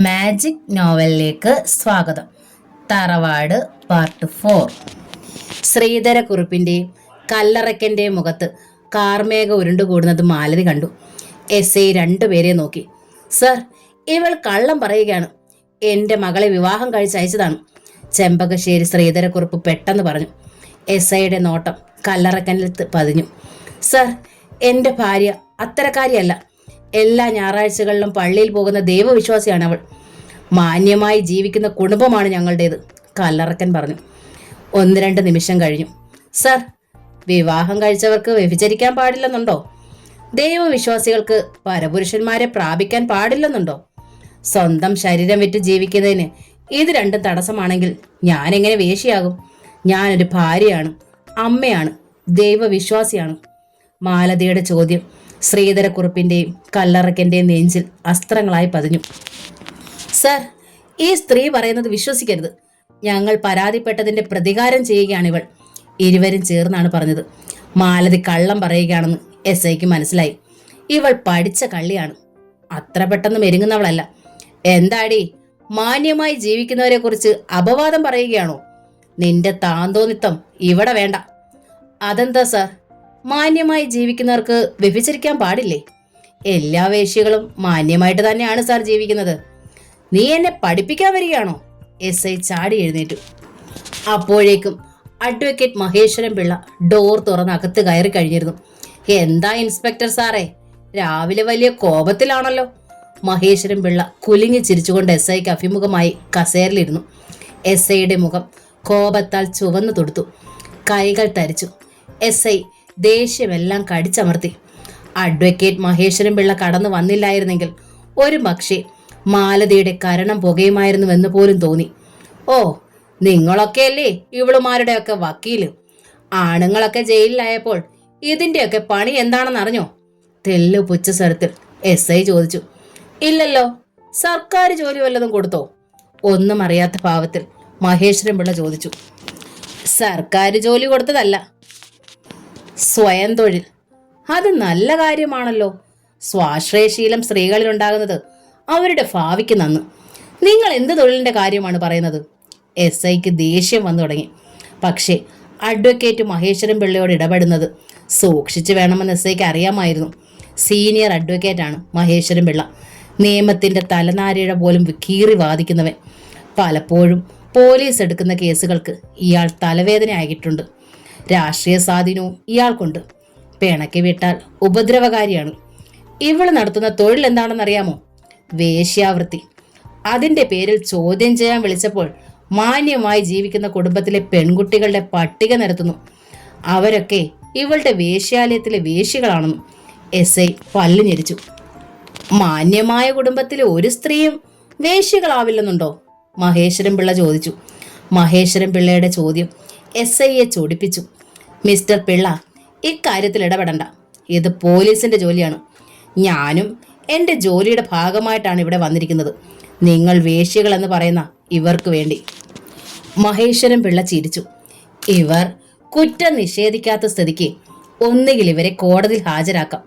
Magic നോവലിലേക്ക് സ്വാഗതം. തറവാട് part 4. ശ്രീധരക്കുറുപ്പിൻ്റെയും കല്ലറയ്ക്കൻ്റെയും മുഖത്ത് കാർമേഘ ഉരുണ്ടുകൂടുന്നത് മാലതി കണ്ടു. എസ് ഐ രണ്ടുപേരെ നോക്കി. സർ, ഇവൾ കള്ളം പറയുകയാണ്. എൻ്റെ മകളെ വിവാഹം കഴിച്ചയച്ചതാണ്. ചെമ്പകശ്ശേരി ശ്രീധരക്കുറുപ്പ് പെട്ടെന്ന് പറഞ്ഞു. എസ് ഐയുടെ നോട്ടം കല്ലറക്കനിൽ പതിഞ്ഞു. സർ, എൻ്റെ ഭാര്യ അത്തരക്കാരിയല്ല. എല്ലാ ഞായറാഴ്ചകളിലും പള്ളിയിൽ പോകുന്ന ദൈവവിശ്വാസിയാണ് അവൾ. മാന്യമായി ജീവിക്കുന്ന കുടുംബമാണ് ഞങ്ങളുടേത്, കല്ലറക്കൻ പറഞ്ഞു. 1-2 നിമിഷം കഴിഞ്ഞു. സർ, വിവാഹം കഴിച്ചവർക്ക് വ്യഭിചരിക്കാൻ പാടില്ലെന്നുണ്ടോ? ദൈവവിശ്വാസികൾക്ക് പരപുരുഷന്മാരെ പ്രാപിക്കാൻ പാടില്ലെന്നുണ്ടോ? സ്വന്തം ശരീരം വിറ്റ് ജീവിക്കുന്നതിന് ഇത് രണ്ടും തടസ്സമാണെങ്കിൽ ഞാൻ എങ്ങനെ വേശ്യയാകും? ഞാനൊരു ഭാര്യയാണ്, അമ്മയാണ്, ദൈവവിശ്വാസിയാണ്. മാലതിയുടെ ചോദ്യം ശ്രീധരക്കുറുപ്പിൻ്റെയും കല്ലറക്കൻ്റെയും നെഞ്ചിൽ അസ്ത്രങ്ങളായി പതിഞ്ഞു. സർ, ഈ സ്ത്രീ പറയുന്നത് വിശ്വസിക്കരുത്. ഞങ്ങൾ പരാതിപ്പെട്ടതിൻ്റെ പ്രതികാരം ചെയ്യുകയാണിവൾ. ഇരുവരും ചേർന്നാണ് പറഞ്ഞത്. മാലതി കള്ളം പറയുകയാണെന്ന് എസ് ഐക്ക് മനസ്സിലായി. ഇവൾ പഠിച്ച കള്ളിയാണ്, അത്ര പെട്ടെന്ന് മെരുങ്ങുന്നവളല്ല. എന്താടി, മാന്യമായി ജീവിക്കുന്നവരെ കുറിച്ച് അപവാദം പറയുകയാണോ? നിന്റെ താന്തോന്നിത്തം ഇവിടെ വേണ്ട. അതെന്താ സർ, മാന്യമായി ജീവിക്കുന്നവർക്ക് വ്യഭിചരിക്കാൻ പാടില്ലേ? എല്ലാ വേശ്യകളും മാന്യമായിട്ട് തന്നെയാണ് സാർ ജീവിക്കുന്നത്. നീ എന്നെ പഠിപ്പിക്കാൻ വരികയാണോ? എസ് ഐ ചാടി എഴുന്നേറ്റു. അപ്പോഴേക്കും അഡ്വക്കേറ്റ് മഹേശ്വരൻ പിള്ള ഡോർ തുറന്ന് അകത്ത് കയറി കഴിഞ്ഞിരുന്നു. എന്താ ഇൻസ്പെക്ടർ സാറേ, രാവിലെ വലിയ കോപത്തിലാണല്ലോ? മഹേശ്വരൻ പിള്ള കുലുങ്ങി ചിരിച്ചുകൊണ്ട് എസ് ഐക്ക് അഭിമുഖമായി കസേരയിലിരുന്നു. എസ് ഐയുടെ മുഖം കോപത്താൽ ചുവന്നു തൊടുത്തു. കൈകൾ തരിച്ചു. എസ് ഐ ദേഷ്യമെല്ലാം കടിച്ചമർത്തി. അഡ്വക്കേറ്റ് മഹേശ്വരൻ പിള്ള കടന്നു വന്നില്ലായിരുന്നെങ്കിൽ ഒരു പക്ഷേ മാലതിയുടെ കരണം പുകയുമായിരുന്നുവെന്ന് പോലും തോന്നി. ഓ, നിങ്ങളൊക്കെയല്ലേ ഇവളുമാരുടെയൊക്കെ വക്കീല്? ആണുങ്ങളൊക്കെ ജയിലിലായപ്പോൾ ഇതിൻ്റെയൊക്കെ പണി എന്താണെന്ന് അറിഞ്ഞോ? തെല്ലു പുച്ഛ സ്വരത്തിൽ എസ് ഐ ചോദിച്ചു. ഇല്ലല്ലോ. സർക്കാർ ജോലി വല്ലതും കൊടുത്തോ? ഒന്നും അറിയാത്ത ഭാവത്തിൽ മഹേശ്വരൻ പിള്ള ചോദിച്ചു. സർക്കാർ ജോലി കൊടുത്തതല്ല, സ്വയം തൊഴിൽ. അത് നല്ല കാര്യമാണല്ലോ. സ്വാശ്രയശീലം സ്ത്രീകളിലുണ്ടാകുന്നത് അവരുടെ ഭാവിക്ക് നന്ന്. നിങ്ങൾ എന്ത് തൊഴിലിൻ്റെ കാര്യമാണ് പറയുന്നത്? എസ് ഐക്ക് ദേഷ്യം വന്നു തുടങ്ങി. പക്ഷേ അഡ്വക്കേറ്റ് മഹേശ്വരൻ പിള്ളയോട് ഇടപെടുന്നത് സൂക്ഷിച്ചു വേണമെന്ന് എസ് ഐക്ക് അറിയാമായിരുന്നു. സീനിയർ അഡ്വക്കേറ്റാണ് മഹേശ്വരൻ പിള്ള. നിയമത്തിൻ്റെ തലനാരിഴ പോലും കീറി വാദിക്കുന്നവൻ. പലപ്പോഴും പോലീസ് എടുക്കുന്ന കേസുകൾക്ക് ഇയാൾ തലവേദന ആയിട്ടുണ്ട്. രാഷ്ട്രീയ സ്വാധീനവും ഇയാൾക്കുണ്ട്. പിണക്കി വിട്ടാൽ ഉപദ്രവകാരിയാണ്. ഇവള് നടത്തുന്ന തൊഴിൽ എന്താണെന്നറിയാമോ? വേശ്യാവൃത്തി. അതിൻ്റെ പേരിൽ ചോദ്യം ചെയ്യാൻ വിളിച്ചപ്പോൾ മാന്യമായി ജീവിക്കുന്ന കുടുംബത്തിലെ പെൺകുട്ടികളുടെ പട്ടിക നിരത്തുന്നു. അവരൊക്കെ ഇവളുടെ വേശ്യാലയത്തിലെ വേശ്യകളാണെന്നും എസ് ഐ പല്ല് ഞെരിച്ചു. മാന്യമായ കുടുംബത്തിലെ ഒരു സ്ത്രീയും വേശ്യകളാവില്ലെന്നുണ്ടോ? മഹേശ്വരൻ പിള്ള ചോദിച്ചു. മഹേശ്വരൻ പിള്ളയുടെ ചോദ്യം എസ് ഐയെ ചൊടിപ്പിച്ചു. മിസ്റ്റർ പിള്ള, ഇക്കാര്യത്തിൽ ഇടപെടണ്ട. ഇത് പോലീസിന്റെ ജോലിയാണ്. ഞാനും എൻ്റെ ജോലിയുടെ ഭാഗമായിട്ടാണ് ഇവിടെ വന്നിരിക്കുന്നത്. നിങ്ങൾ വേശ്യകൾ എന്ന് പറയുന്ന ഇവർക്ക് വേണ്ടി. മഹേശ്വരൻ പിള്ള ചിരിച്ചു. ഇവർ കുറ്റം നിഷേധിക്കാത്ത സ്ഥിതിക്ക് ഒന്നുകിൽ ഇവരെ കോടതിയിൽ ഹാജരാക്കാം,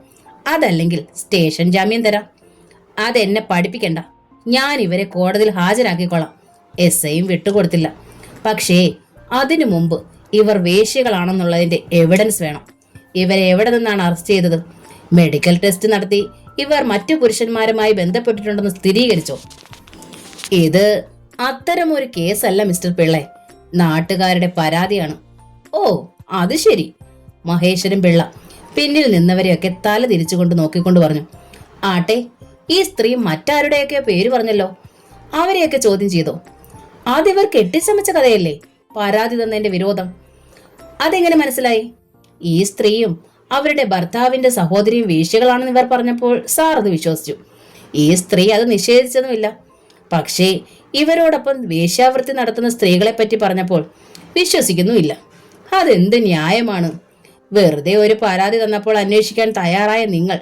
അതല്ലെങ്കിൽ സ്റ്റേഷൻ ജാമ്യം തരാം. അതെന്നെ പഠിപ്പിക്കണ്ട. ഞാൻ ഇവരെ കോടതിയിൽ ഹാജരാക്കിക്കൊള്ളാം. എസ് ഐയും വിട്ടുകൊടുത്തില്ല. പക്ഷേ അതിനു മുമ്പ് ഇവർ വേശ്യകളാണെന്നുള്ളതിൻ്റെ എവിഡൻസ് വേണം. ഇവരെ എവിടെ നിന്നാണ് അറസ്റ്റ് ചെയ്തത്? മെഡിക്കൽ ടെസ്റ്റ് നടത്തി ഇവർ മറ്റു പുരുഷന്മാരുമായി ബന്ധപ്പെട്ടിട്ടുണ്ടെന്ന് സ്ഥിരീകരിച്ചോ? ഇത് അത്തരമൊരു കേസല്ല മിസ്റ്റർ പിള്ളെ, നാട്ടുകാരുടെ പരാതിയാണ്. ഓ, അത് ശരി. മഹേശ്വരൻ പിള്ള പിന്നിൽ നിന്നവരെയൊക്കെ തല തിരിച്ചുകൊണ്ട് നോക്കിക്കൊണ്ട് പറഞ്ഞു. ആട്ടെ, ഈ സ്ത്രീ മറ്റാരുടെയൊക്കെയോ പേര് പറഞ്ഞല്ലോ. അവരെയൊക്കെ ചോദ്യം ചെയ്തോ? അതിവർ കെട്ടിച്ചമച്ച കഥയല്ലേ പരാതി തന്നതിന്റെ വിരോധം. അതെങ്ങനെ മനസ്സിലായി? ഈ സ്ത്രീയും അവരുടെ ഭർത്താവിന്റെ സഹോദരിയും വേശ്യകളാണെന്ന് ഇവർ പറഞ്ഞപ്പോൾ സാർ അത് വിശ്വസിച്ചു. ഈ സ്ത്രീ അത് നിഷേധിച്ചതുമില്ല. പക്ഷേ ഇവരോടൊപ്പം വേശ്യാവൃത്തി നടത്തുന്ന സ്ത്രീകളെ പറ്റി പറഞ്ഞപ്പോൾ വിശ്വസിക്കുന്നുമില്ല. അതെന്ത് ന്യായമാണ്? വെറുതെ ഒരു പരാതി തന്നപ്പോൾ അന്വേഷിക്കാൻ തയ്യാറായ നിങ്ങൾ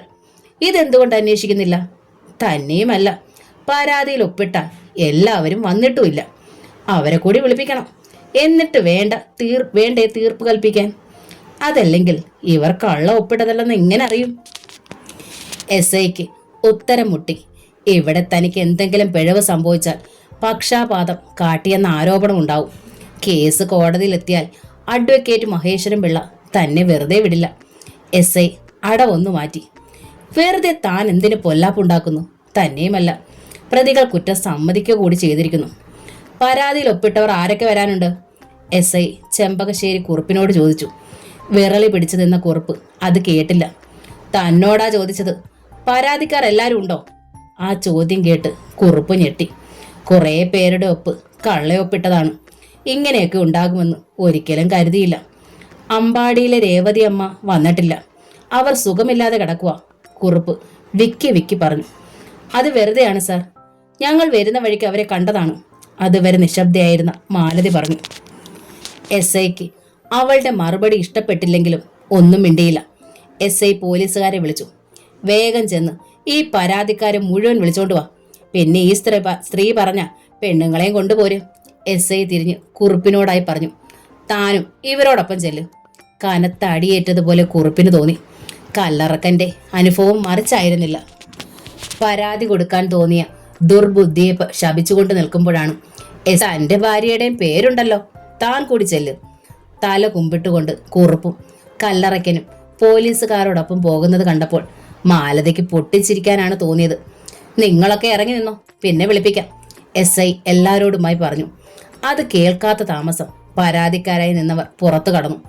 ഇതെന്തുകൊണ്ട് അന്വേഷിക്കുന്നില്ല? തന്നെയുമല്ല, പരാതിയിൽ ഒപ്പിട്ടാൽ എല്ലാവരും വന്നിട്ടുമില്ല. അവരെ കൂടി വിളിപ്പിക്കണം. എന്നിട്ട് വേണ്ടേ തീർപ്പ് കൽപ്പിക്കാൻ? അതല്ലെങ്കിൽ ഇവർ കള്ള ഒപ്പിട്ടതല്ലെന്ന് എങ്ങനെ അറിയും? എസ് ഐക്ക് ഉത്തരം മുട്ടി. ഇവിടെ തനിക്ക് എന്തെങ്കിലും പിഴവ് സംഭവിച്ചാൽ പക്ഷാപാതം കാട്ടിയെന്ന ആരോപണം ഉണ്ടാവും. കേസ് കോടതിയിലെത്തിയാൽ അഡ്വക്കേറ്റ് മഹേശ്വരൻ പിള്ള തന്നെ വെറുതെ വിടില്ല. എസ് ഐ അടവൊന്നു മാറ്റി. വെറുതെ താൻ എന്തിനു പൊല്ലാപ്പുണ്ടാക്കുന്നു? തന്നെയുമല്ല, പ്രതികൾ കുറ്റം സമ്മതിക്കുക കൂടി ചെയ്തിരിക്കുന്നു. പരാതിയിൽ ഒപ്പിട്ടവർ ആരൊക്കെ വരാനുണ്ട്? എസ് ഐ ചെമ്പകശ്ശേരി കുറുപ്പിനോട് ചോദിച്ചു. വിറളി പിടിച്ചു നിന്ന കുറുപ്പ് അത് കേട്ടില്ല. തന്നോടാ ചോദിച്ചത്. പരാതിക്കാർ എല്ലാവരും ഉണ്ടോ? ആ ചോദ്യം കേട്ട് കുറുപ്പ് ഞെട്ടി. കുറേ പേരുടെ ഒപ്പ് കള്ളയൊപ്പിട്ടതാണ്. ഇങ്ങനെയൊക്കെ ഉണ്ടാകുമെന്ന് ഒരിക്കലും കരുതിയില്ല. അമ്പാടിയിലെ രേവതി അമ്മ വന്നിട്ടില്ല. അവർ സുഖമില്ലാതെ കിടക്കുക. കുറുപ്പ് വിക്കി വിക്കി പറഞ്ഞു. അത് വെറുതെയാണ് സാർ. ഞങ്ങൾ വരുന്ന വഴിക്ക് അവരെ കണ്ടതാണ്. അതുവരെ നിശബ്ദയായിരുന്ന മാലതി പറഞ്ഞു. എസ് ഐക്ക് അവളുടെ മറുപടി ഇഷ്ടപ്പെട്ടില്ലെങ്കിലും ഒന്നും മിണ്ടിയില്ല. എസ് ഐ പോലീസുകാരെ വിളിച്ചു. വേഗം ചെന്ന് ഈ പരാതിക്കാരെ മുഴുവൻ വിളിച്ചോണ്ട് വാ. പിന്നെ ഈ സ്ത്രീ പറഞ്ഞ പെണ്ണുങ്ങളെയും കൊണ്ടുപോരും. എസ് ഐ തിരിഞ്ഞ് കുറുപ്പിനോടായി പറഞ്ഞു. താനും ഇവരോടൊപ്പം ചെല്ലും. കനത്ത അടിയേറ്റതുപോലെ കുറുപ്പിന് തോന്നി. കല്ലറക്കന്റെ അനുഭവം മറിച്ചായിരുന്നില്ല. പരാതി കൊടുക്കാൻ തോന്നിയ ദുർബുദ്ധിയെ ശപിച്ചുകൊണ്ട് നിൽക്കുമ്പോഴാണ് തന്റെ ഭാര്യയുടെയും പേരുണ്ടല്ലോ, താൻ കൂടി ചെല്ല്. തല കുമ്പിട്ടുകൊണ്ട് കുറുപ്പും കല്ലറയ്ക്കനും പോലീസുകാരോടൊപ്പം പോകുന്നത് കണ്ടപ്പോൾ മാലതയ്ക്ക് പൊട്ടിച്ചിരിക്കാനാണ് തോന്നിയത്. നിങ്ങളൊക്കെ ഇറങ്ങി നിന്നോ, പിന്നെ വിളിപ്പിക്കാം, എസ് ഐ എല്ലാവരോടുമായി പറഞ്ഞു. അത് കേൾക്കാത്ത താമസം പരാതിക്കാരായി നിന്നവർ പുറത്തു കടന്നു.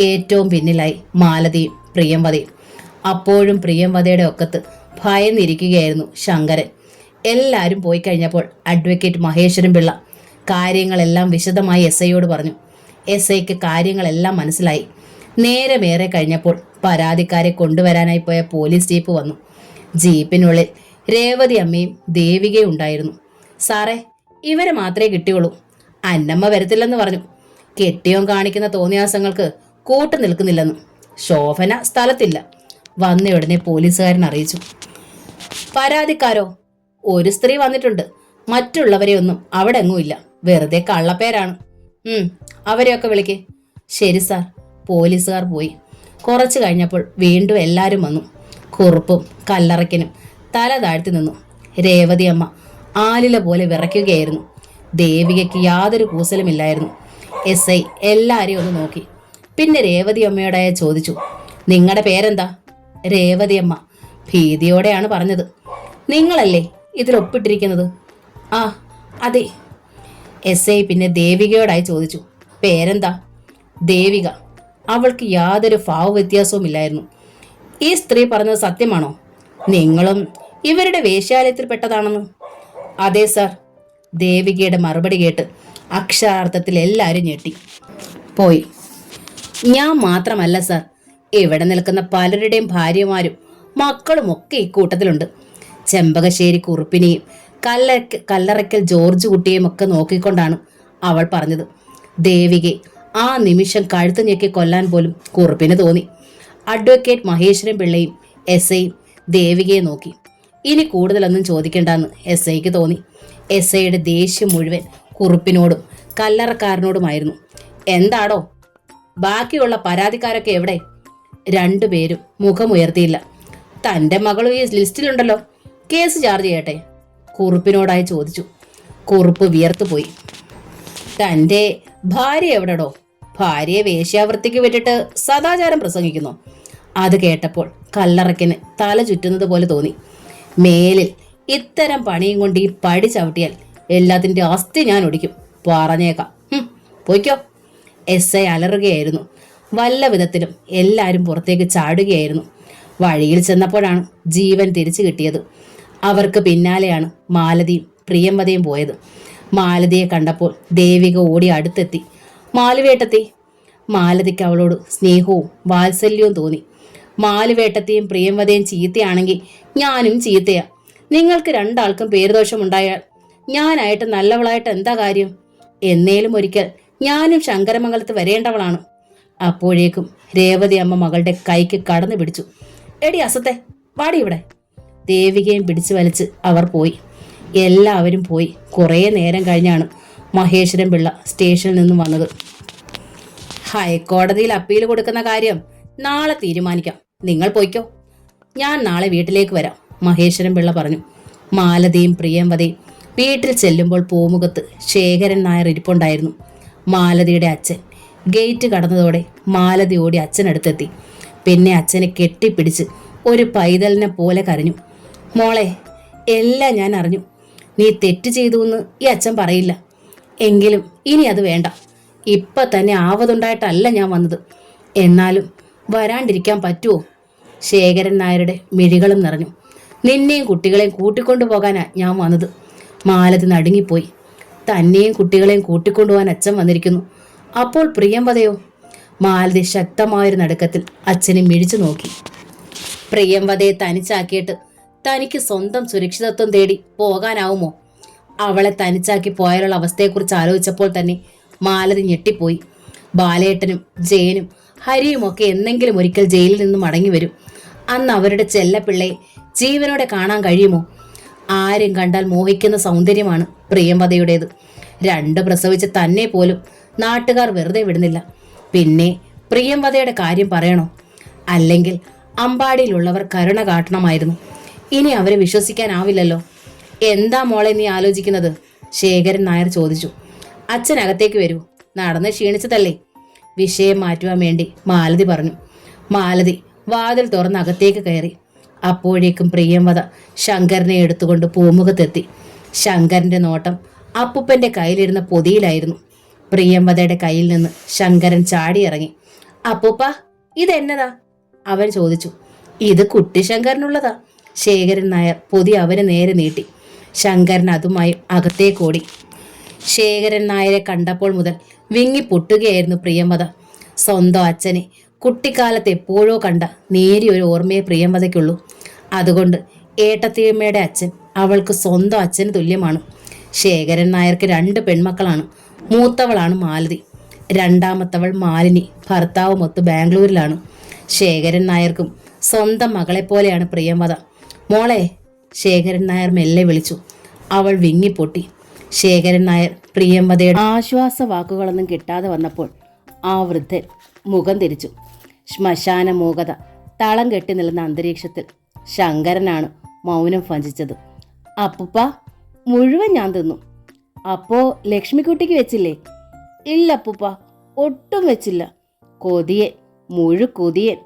ഏറ്റവും പിന്നിലായി മാലതിയും പ്രിയംവദയും. അപ്പോഴും പ്രിയംവദയുടെ ഒക്കത്ത് ഭയന്നിരിക്കുകയായിരുന്നു ശങ്കരൻ. എല്ലാവരും പോയി കഴിഞ്ഞപ്പോൾ അഡ്വക്കേറ്റ് മഹേശ്വരൻ പിള്ള കാര്യങ്ങളെല്ലാം വിശദമായി എസ് ഐയോട് പറഞ്ഞു. എസ് ഐക്ക് കാര്യങ്ങളെല്ലാം മനസ്സിലായി. നേരമേറെ കഴിഞ്ഞപ്പോൾ പരാതിക്കാരെ കൊണ്ടുവരാനായി പോയ പോലീസ് ജീപ്പ് വന്നു. ജീപ്പിനുള്ളിൽ രേവതി അമ്മയും ദേവികയും ഉണ്ടായിരുന്നു. സാറേ, ഇവരെ മാത്രമേ കിട്ടിയുള്ളൂ. അന്നമ്മ വരത്തില്ലെന്ന് പറഞ്ഞു. കെട്ടിയോൻ കാണിക്കുന്ന തോന്നിയാസങ്ങൾക്ക് കൂട്ടു നിൽക്കുന്നില്ലെന്ന്. ശോഭന സ്ഥലത്തില്ല. വന്നയുടനെ പോലീസുകാരൻ അറിയിച്ചു. പരാതിക്കാരോ? ഒരു സ്ത്രീ വന്നിട്ടുണ്ട്. മറ്റുള്ളവരെ ഒന്നും അവിടെ എങ്ങുമില്ല. വെറുതെ കള്ളപ്പേരാണ്. അവരെയൊക്കെ വിളിക്കേ. ശരി സാർ. പോലീസുകാർ പോയി. കുറച്ചു കഴിഞ്ഞപ്പോൾ വീണ്ടും എല്ലാവരും വന്നു. കുറുപ്പും കല്ലറയ്ക്കനും തല താഴ്ത്തി നിന്നു. രേവതി അമ്മ ആലില പോലെ വിറയ്ക്കുകയായിരുന്നു. ദേവികയ്ക്ക് യാതൊരു കൂസലുമില്ലായിരുന്നു. എസ് ഐ എല്ലാവരെയും ഒന്ന് നോക്കി. പിന്നെ രേവതി അമ്മയോടായ ചോദിച്ചു. നിങ്ങളുടെ പേരെന്താ? രേവതി അമ്മ ഭീതിയോടെയാണ് പറഞ്ഞത്. നിങ്ങളല്ലേ ഇതിൽ ഒപ്പിട്ടിരിക്കുന്നത്? ആ അതെ. എസ് ഐ പിന്നെ ദേവികയോടായി ചോദിച്ചു. പേരെന്താ? ദേവിക. അവൾക്ക് യാതൊരു ഭാവവ്യത്യാസവുമില്ലായിരുന്നു. ഈ സ്ത്രീ പറഞ്ഞത് സത്യമാണോ? നിങ്ങളും ഇവരുടെ വേശ്യാലയത്തിൽപ്പെട്ടതാണെന്ന്? അതെ സാർ. ദേവികയുടെ മറുപടി കേട്ട് അക്ഷരാർത്ഥത്തിൽ എല്ലാവരും ഞെട്ടി പോയി. ഞാൻ മാത്രമല്ല സാർ, ഇവിടെ നിൽക്കുന്ന പലരുടെയും ഭാര്യമാരും മക്കളും ഒക്കെ ഇക്കൂട്ടത്തിലുണ്ട്. ചെമ്പകശ്ശേരി കുറുപ്പിനെയും കല്ലറയ്ക്കൽ ജോർജ് കുട്ടിയെയും ഒക്കെ നോക്കിക്കൊണ്ടാണ് അവൾ പറഞ്ഞത്. ദേവികെ ആ നിമിഷം കഴുത്ത് ഞെക്കി കൊല്ലാൻ പോലും കുറുപ്പിന് തോന്നി. അഡ്വക്കേറ്റ് മഹേശ്വരൻ പിള്ളയും എസ് ഐയും ദേവികയെ നോക്കി. ഇനി കൂടുതലൊന്നും ചോദിക്കേണ്ടെന്ന് എസ് ഐക്ക് തോന്നി. എസ് ഐയുടെ ദേഷ്യം മുഴുവൻ കുറുപ്പിനോടും കല്ലറക്കാരനോടുമായിരുന്നു. എന്താടോ, ബാക്കിയുള്ള പരാതിക്കാരൊക്കെ എവിടെ? രണ്ടുപേരും മുഖമുയർത്തിയില്ല. തൻ്റെ മകളും ഈ ലിസ്റ്റിലുണ്ടല്ലോ, കേസ് ചാർജ് ചെയ്യട്ടെ? കുറുപ്പിനോടായി ചോദിച്ചു. കുറുപ്പ് വിയർത്തുപോയി. തൻ്റെ ഭാര്യ എവിടെടോ? ഭാര്യയെ വേശ്യാവൃത്തിക്ക് വിട്ടിട്ട് സദാചാരം പ്രസംഗിക്കുന്നു. അത് കേട്ടപ്പോൾ കല്ലറയ്ക്കന് തല ചുറ്റുന്നത് പോലെ തോന്നി. മേലിൽ ഇത്തരം പണിയും കൊണ്ട് ഈ പടി ചവിട്ടിയാൽ എല്ലാത്തിൻ്റെ അസ്ഥി ഞാൻ ഒടിക്കും, പറഞ്ഞേക്കാം. പോയിക്കോ. എസ് ഐ അലറുകയായിരുന്നു. വല്ല വിധത്തിലും എല്ലാവരും പുറത്തേക്ക് ചാടുകയായിരുന്നു. വഴിയിൽ ചെന്നപ്പോഴാണ് ജീവൻ തിരിച്ചു കിട്ടിയത്. അവർക്ക് പിന്നാലെയാണ് മാലതിയും പ്രിയംവദയും പോയത്. മാലതിയെ കണ്ടപ്പോൾ ദേവിക ഓടി അടുത്തെത്തി. മാലുവേട്ടത്തി. മാലതിക്ക് അവളോട് സ്നേഹവും വാത്സല്യവും തോന്നി. മാലുവേട്ടത്തെയും പ്രിയംവദയും ചീത്തയാണെങ്കിൽ ഞാനും ചീത്തയാ. നിങ്ങൾക്ക് രണ്ടാൾക്കും പേരുദോഷമുണ്ടായാൽ ഞാനായിട്ട് നല്ലവളായിട്ട് എന്താ കാര്യം? എന്നേലും ഒരിക്കൽ ഞാനും ശങ്കരമംഗലത്ത് വരേണ്ടവളാണ്. അപ്പോഴേക്കും രേവതി അമ്മ മകളുടെ കൈക്ക് കടന്നു പിടിച്ചു. എടി അസത്തെ, വാടി ഇവിടെ. ദേവികയും പിടിച്ചു വലിച്ച് അവർ പോയി. എല്ലാവരും പോയി. കുറേ നേരം കഴിഞ്ഞാണ് മഹേശ്വരൻ പിള്ള സ്റ്റേഷനിൽ നിന്നും വന്നത്. ഹൈക്കോടതിയിൽ അപ്പീൽ കൊടുക്കുന്ന കാര്യം നാളെ തീരുമാനിക്കാം. നിങ്ങൾ പോയിക്കോ. ഞാൻ നാളെ വീട്ടിലേക്ക് വരാം, മഹേശ്വരൻ പിള്ള പറഞ്ഞു. മാലതിയും പ്രിയംവദയും വീട്ടിൽ ചെല്ലുമ്പോൾ പൂമുഖത്ത് ശേഖരൻ നായർ ഇരിപ്പുണ്ടായിരുന്നു. മാലതിയുടെ അച്ഛൻ. ഗേറ്റ് കടന്നതോടെ മാലതി ഓടി അച്ഛനടുത്തെത്തി. പിന്നെ അച്ഛനെ കെട്ടിപ്പിടിച്ച് ഒരു പൈതലിനെ പോലെ കരഞ്ഞു. മോളെ, എല്ലാം ഞാൻ അറിഞ്ഞു. നീ തെറ്റ് ചെയ്തു എന്ന് ഈ അച്ഛൻ പറയില്ല. എങ്കിലും ഇനി അത് വേണ്ട. ഇപ്പം തന്നെ ആവതുണ്ടായിട്ടല്ല ഞാൻ വന്നത്. എന്നാലും വരാണ്ടിരിക്കാൻ പറ്റുമോ? ശേഖരൻ നായരുടെ മിഴികളും നിറഞ്ഞു. നിന്നെയും കുട്ടികളെയും കൂട്ടിക്കൊണ്ടു പോകാനാ ഞാൻ വന്നത്. മാലതി നടുങ്ങിപ്പോയി. തന്നെയും കുട്ടികളെയും കൂട്ടിക്കൊണ്ടുപോകാൻ അച്ഛൻ വന്നിരിക്കുന്നു. അപ്പോൾ പ്രിയംവദയോ? മാലതി ശക്തമായൊരു നടുക്കത്തിൽ അച്ഛനെ മിഴിച്ചു നോക്കി. പ്രിയംവദയെ തനിച്ചാക്കിയിട്ട് തനിക്ക് സ്വന്തം സുരക്ഷിതത്വം തേടി പോകാനാവുമോ? അവളെ തനിച്ചാക്കി പോയാലുള്ള അവസ്ഥയെക്കുറിച്ച് ആലോചിച്ചപ്പോൾ തന്നെ മാലതി ഞെട്ടിപ്പോയി. ബാലേട്ടനും ജയനും ഹരിയുമൊക്കെ എന്നെങ്കിലും ഒരിക്കൽ ജയിലിൽ നിന്നും മടങ്ങി വരും. അന്ന് അവരുടെ ചെല്ലപ്പിള്ളയെ ജീവനോടെ കാണാൻ കഴിയുമോ? ആരും കണ്ടാൽ മോഹിക്കുന്ന സൗന്ദര്യമാണ് പ്രിയംവദയുടേത്. 2 പ്രസവിച്ച് തന്നെ പോലും നാട്ടുകാർ വെറുതെ വിടുന്നില്ല. പിന്നെ പ്രിയംവദയുടെ കാര്യം പറയണോ? അല്ലെങ്കിൽ അമ്പാടിയിലുള്ളവർ കരുണ കാട്ടണമായിരുന്നു. ഇനി അവരെ വിശ്വസിക്കാനാവില്ലല്ലോ. എന്താ മോളെ നീ ആലോചിക്കുന്നത്? ശേഖരൻ നായർ ചോദിച്ചു. അച്ഛനകത്തേക്ക് വരൂ. നടന്ന് ക്ഷീണിച്ചതല്ലേ? വിഷയം മാറ്റുവാൻ വേണ്ടി മാലതി പറഞ്ഞു. മാലതി വാതിൽ തുറന്ന് അകത്തേക്ക് കയറി. അപ്പോഴേക്കും പ്രിയംവദ ശങ്കരനെ എടുത്തുകൊണ്ട് പൂമുഖത്തെത്തി. ശങ്കരന്റെ നോട്ടം അപ്പൂപ്പന്റെ കയ്യിലിരുന്ന പൊതിയിലായിരുന്നു. പ്രിയംവദയുടെ കയ്യിൽ നിന്ന് ശങ്കരൻ ചാടിയിറങ്ങി. അപ്പൂപ്പ, ഇതെന്നതാ? അവൻ ചോദിച്ചു. ഇത് കുട്ടി ശങ്കരനുള്ളതാ. ശേഖരൻ നായർ പൊതി അവന് നേരെ നീട്ടി. ശങ്കരൻ അതുമായി അകത്തേക്കോടി. ശേഖരൻ നായരെ കണ്ടപ്പോൾ മുതൽ വിങ്ങിപ്പൊട്ടുകയായിരുന്നു പ്രിയംവദ. സ്വന്തം അച്ഛനെ കുട്ടിക്കാലത്ത് എപ്പോഴോ കണ്ട നേരിയൊരു ഓർമ്മയെ പ്രിയംവദയ്ക്കുള്ളൂ. അതുകൊണ്ട് ഏട്ടത്തിയമ്മയുടെ അച്ഛൻ അവൾക്ക് സ്വന്തം അച്ഛന് തുല്യമാണ്. ശേഖരൻ നായർക്ക് 2 പെൺമക്കളാണ്. മൂത്തവളാണ് മാലതി. രണ്ടാമത്തവൾ മാലിനി ഭർത്താവുമൊത്ത് ബാംഗ്ലൂരിലാണ്. ശേഖരൻ നായർക്കും സ്വന്തം മകളെപ്പോലെയാണ് പ്രിയംവദ. മോളെ, ശേഖരൻ നായർ മെല്ലെ വിളിച്ചു. അവൾ വിങ്ങിപ്പൊട്ടി. ശേഖരൻ നായർ പ്രിയംവദയുടെ ആശ്വാസ വാക്കുകളൊന്നും കിട്ടാതെ വന്നപ്പോൾ ആ വൃദ്ധൻ മുഖം തിരിച്ചു. ശ്മശാന മൂകത തളം കെട്ടി നിൽക്കുന്ന അന്തരീക്ഷത്തിൽ ശങ്കരനാണ് മൗനം ഭഞ്ജിച്ചത്. അപ്പൂപ്പ, മുഴുവൻ ഞാൻ തിന്നു. അപ്പോ ലക്ഷ്മിക്കുട്ടിക്ക് വെച്ചില്ലേ? ഇല്ല അപ്പൂപ്പ, ഒട്ടും വെച്ചില്ല. കൊതിയൻ, മുഴുകൊതിയൻ.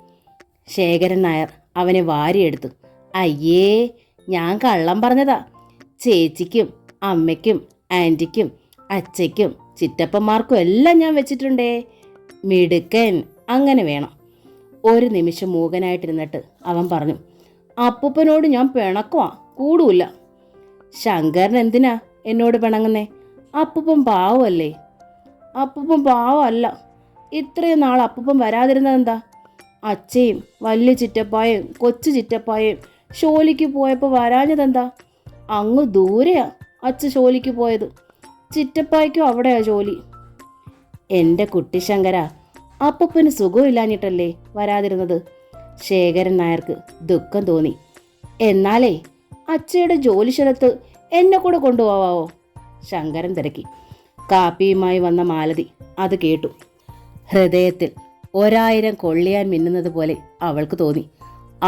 ശേഖരൻ നായർ അവനെ വാരിയെടുത്തു. അയ്യേ, ഞാൻ കള്ളം പറഞ്ഞതാ. ചേച്ചിക്കും അമ്മയ്ക്കും ആൻറ്റിക്കും അച്ഛയ്ക്കും ചിറ്റപ്പന്മാർക്കും എല്ലാം ഞാൻ വെച്ചിട്ടുണ്ടേ. മിടുക്കൻ, അങ്ങനെ വേണം. ഒരു നിമിഷം മൂകനായിട്ടിരുന്നിട്ട് അവൻ പറഞ്ഞു. അപ്പൂപ്പനോട് ഞാൻ പിണക്കുവാ, കൂടൂല. ശങ്കരൻ എന്തിനാ എന്നോട് പിണങ്ങുന്നേ? അപ്പൂപ്പൻ പാവമല്ലേ? അപ്പൂപ്പൻ പാവമല്ല. ഇത്രയും നാൾ അപ്പൂപ്പൻ വരാതിരുന്നതെന്താ? അച്ഛയും വലിയ ചിറ്റപ്പായും കൊച്ചു ചിറ്റപ്പായും ഷോലിക്ക് പോയപ്പോൾ വരാഞ്ഞതെന്താ? അങ്ങ് ദൂരെയാ അച്ഛ ഷോലിക്ക് പോയത്. ചിറ്റപ്പായ്ക്കും അവിടെയാ ജോലി. എൻ്റെ കുട്ടി ശങ്കര, അപ്പൂപ്പന് സുഖമില്ലാഞ്ഞിട്ടല്ലേ വരാതിരുന്നത്? ശേഖരൻ നായർക്ക് ദുഃഖം തോന്നി. എന്നാലേ അച്ഛയുടെ ജോലി സ്ഥലത്ത് എന്നെ കൂടെ കൊണ്ടുപോവാവോ? ശങ്കരൻ തിരക്കി. കാപ്പിയുമായി വന്ന മാലതി അത് കേട്ടു. ഹൃദയത്തിൽ 1000 കൊള്ളിയാൻ മിന്നുന്നത് പോലെ അവൾക്ക് തോന്നി.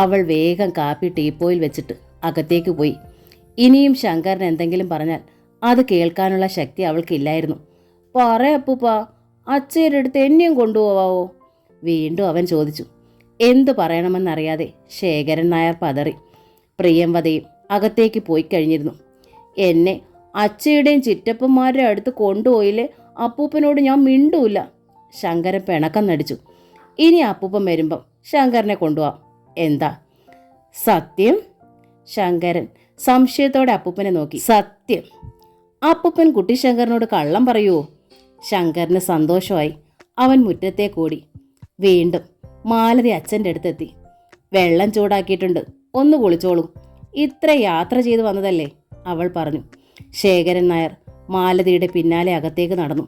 അവൾ വേഗം കാപ്പി ടീപ്പോയിൽ വെച്ചിട്ട് അകത്തേക്ക് പോയി. ഇനിയും ശങ്കരൻ എന്തെങ്കിലും പറഞ്ഞാൽ അത് കേൾക്കാനുള്ള ശക്തി അവൾക്കില്ലായിരുന്നു. പറയപ്പൂപ്പ, അച്ഛയുടെ അടുത്ത് എന്നെയും കൊണ്ടുപോവാവോ? വീണ്ടും അവൻ ചോദിച്ചു. എന്തു പറയണമെന്നറിയാതെ ശേഖരൻ നായർ പതറി. പ്രിയംവദയും അകത്തേക്ക് പോയി കഴിഞ്ഞിരുന്നു. എന്നെ അച്ഛയുടെയും ചിറ്റപ്പന്മാരുടെ അടുത്ത് കൊണ്ടുപോയില്ലേ അപ്പൂപ്പനോട് ഞാൻ മിണ്ടൂല. ശങ്കരൻ പിണക്കം നടിച്ചു. ഇനി അപ്പൂപ്പൻ വരുമ്പം ശങ്കരനെ കൊണ്ടുപോവാം. എന്താ സത്യം? ശങ്കരൻ സംശയത്തോടെ അപ്പൂപ്പനെ നോക്കി. സത്യം. അപ്പൂപ്പൻ കുട്ടിശങ്കരനോട് കള്ളം പറയുമോ? ശങ്കരന് സന്തോഷമായി. അവൻ മുറ്റത്തേക്കോടി. വീണ്ടും മാലതി അച്ഛൻ്റെ അടുത്തെത്തി. വെള്ളം ചൂടാക്കിയിട്ടുണ്ട്, ഒന്ന് കുളിച്ചോളൂ. ഇത്ര യാത്ര ചെയ്തു വന്നതല്ലേ, അവൾ പറഞ്ഞു. ശേഖരൻ നായർ മാലതിയുടെ പിന്നാലെ അകത്തേക്ക് നടന്നു.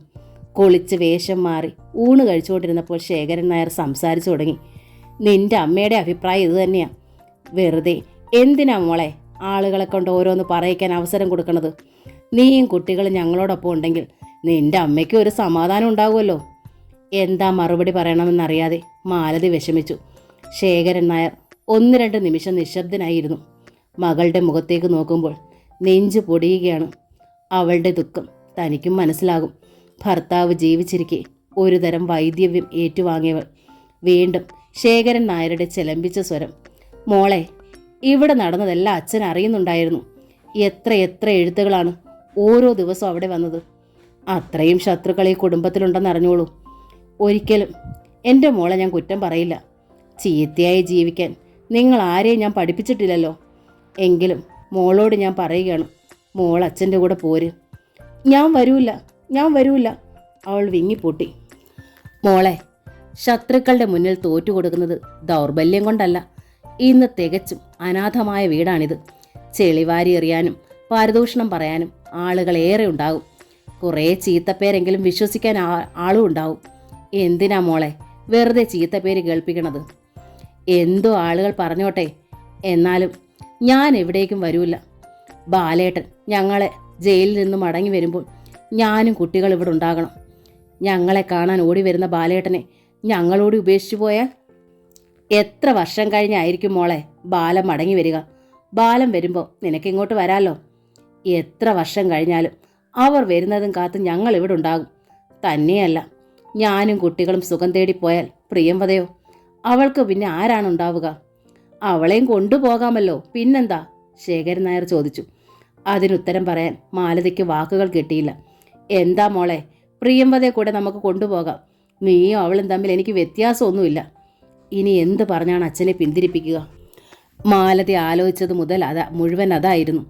കുളിച്ച് വേഷം മാറി ഊണ് കഴിച്ചുകൊണ്ടിരുന്നപ്പോൾ ശേഖരൻ നായർ സംസാരിച്ചു തുടങ്ങി. നിന്റെ അമ്മയുടെ അഭിപ്രായം ഇത് തന്നെയാ. വെറുതെ എന്തിനാ മോളെ ആളുകളെ കൊണ്ട് ഓരോന്ന് പറയിക്കാൻ അവസരം കൊടുക്കണത്? നീയും കുട്ടികളും ഞങ്ങളോടൊപ്പം ഉണ്ടെങ്കിൽ നിന്റെ അമ്മയ്ക്ക് ഒരു സമാധാനം ഉണ്ടാകുമല്ലോ. എന്താ മറുപടി പറയണമെന്നറിയാതെ മാലതി വിഷമിച്ചു. ശേഖരൻ നായർ 1-2 നിമിഷം നിശബ്ദനായിരുന്നു. മകളുടെ മുഖത്തേക്ക് നോക്കുമ്പോൾ നെഞ്ചു പൊടിയുകയാണ്. അവളുടെ ദുഃഖം തനിക്കും മനസ്സിലാകും. ഭർത്താവ് ജീവിച്ചിരിക്കെ ഒരു തരം വൈദ്യവ്യം ഏറ്റുവാങ്ങിയവൾ. വീണ്ടും ശേഖരൻ നായരുടെ ചെലമ്പിച്ച സ്വരം. മോളെ, ഇവിടെ നടന്നതെല്ലാം അച്ഛൻ അറിയുന്നുണ്ടായിരുന്നു. എത്ര എത്ര എഴുത്തുകളാണ് ഓരോ ദിവസവും അവിടെ വന്നത്. അത്രയും ശത്രുക്കൾ ഈ കുടുംബത്തിലുണ്ടെന്ന് അറിഞ്ഞോളൂ. ഒരിക്കലും എൻ്റെ മോളെ ഞാൻ കുറ്റം പറയില്ല. ചീത്തയായി ജീവിക്കാൻ നിങ്ങൾ ആരെയും ഞാൻ പഠിപ്പിച്ചിട്ടില്ലല്ലോ. എങ്കിലും മോളോട് ഞാൻ പറയുകയാണ്, മോൾ അച്ഛൻ്റെ കൂടെ പോര്. ഞാൻ വരൂല. അവൾ വിങ്ങിപ്പൊട്ടി. മോളെ, ശത്രുക്കളുടെ മുന്നിൽ തോറ്റുകൊടുക്കുന്നത് ദൗർബല്യം കൊണ്ടല്ല. ഇന്ന് തികച്ചും അനാഥമായ വീടാണിത്. ചെളിവാരി എറിയാനും പാരിതോഷണം പറയാനും ആളുകൾ ഏറെ ഉണ്ടാകും. കുറേ ചീത്തപ്പേരെങ്കിലും വിശ്വസിക്കാൻ ആളും ഉണ്ടാവും. എന്തിനാ മോളെ വെറുതെ ചീത്തപ്പേര് കേൾപ്പിക്കണത്? എന്തോ ആളുകൾ പറഞ്ഞോട്ടെ, എന്നാലും ഞാൻ എവിടേക്കും വരൂല. ബാലേട്ടൻ ഞങ്ങളെ ജയിലിൽ നിന്നും മടങ്ങി വരുമ്പോൾ ഞാനും കുട്ടികൾ ഇവിടെ ഉണ്ടാകണം. ഞങ്ങളെ കാണാൻ ഓടി വരുന്ന ബാലേട്ടനെ ഞങ്ങളോട് ഉപേക്ഷിച്ചു പോയാൽ എത്ര വർഷം കഴിഞ്ഞായിരിക്കും മോളെ ബാലം മടങ്ങി വരിക? ബാലം വരുമ്പോൾ നിനക്കിങ്ങോട്ട് വരാലോ. എത്ര വർഷം കഴിഞ്ഞാലും അവർ വരുന്നതും കാത്ത് ഞങ്ങൾ ഇവിടെ ഉണ്ടാകും. തന്നെയല്ല, ഞാനും കുട്ടികളും സുഖം തേടിപ്പോയാൽ പ്രിയംവദയോ, അവൾക്ക് പിന്നെ ആരാണ് ഉണ്ടാവുക? അവളെയും കൊണ്ടുപോകാമല്ലോ, പിന്നെന്താ? ശേഖരൻ നായർ ചോദിച്ചു. അതിനുത്തരം പറയാൻ മാലതിക്ക് വാക്കുകൾ കിട്ടിയില്ല. എന്താ മോളെ, പ്രിയംവദയെ കൂടെ നമുക്ക് കൊണ്ടുപോകാം. നീയും അവളും തമ്മിൽ എനിക്ക് വ്യത്യാസമൊന്നുമില്ല. ഇനി എന്ത് പറഞ്ഞാണ് അച്ഛനെ പിന്തിരിപ്പിക്കുക? മാലതി ആലോചിച്ചത് മുതൽ മുഴുവൻ അതായിരുന്നു.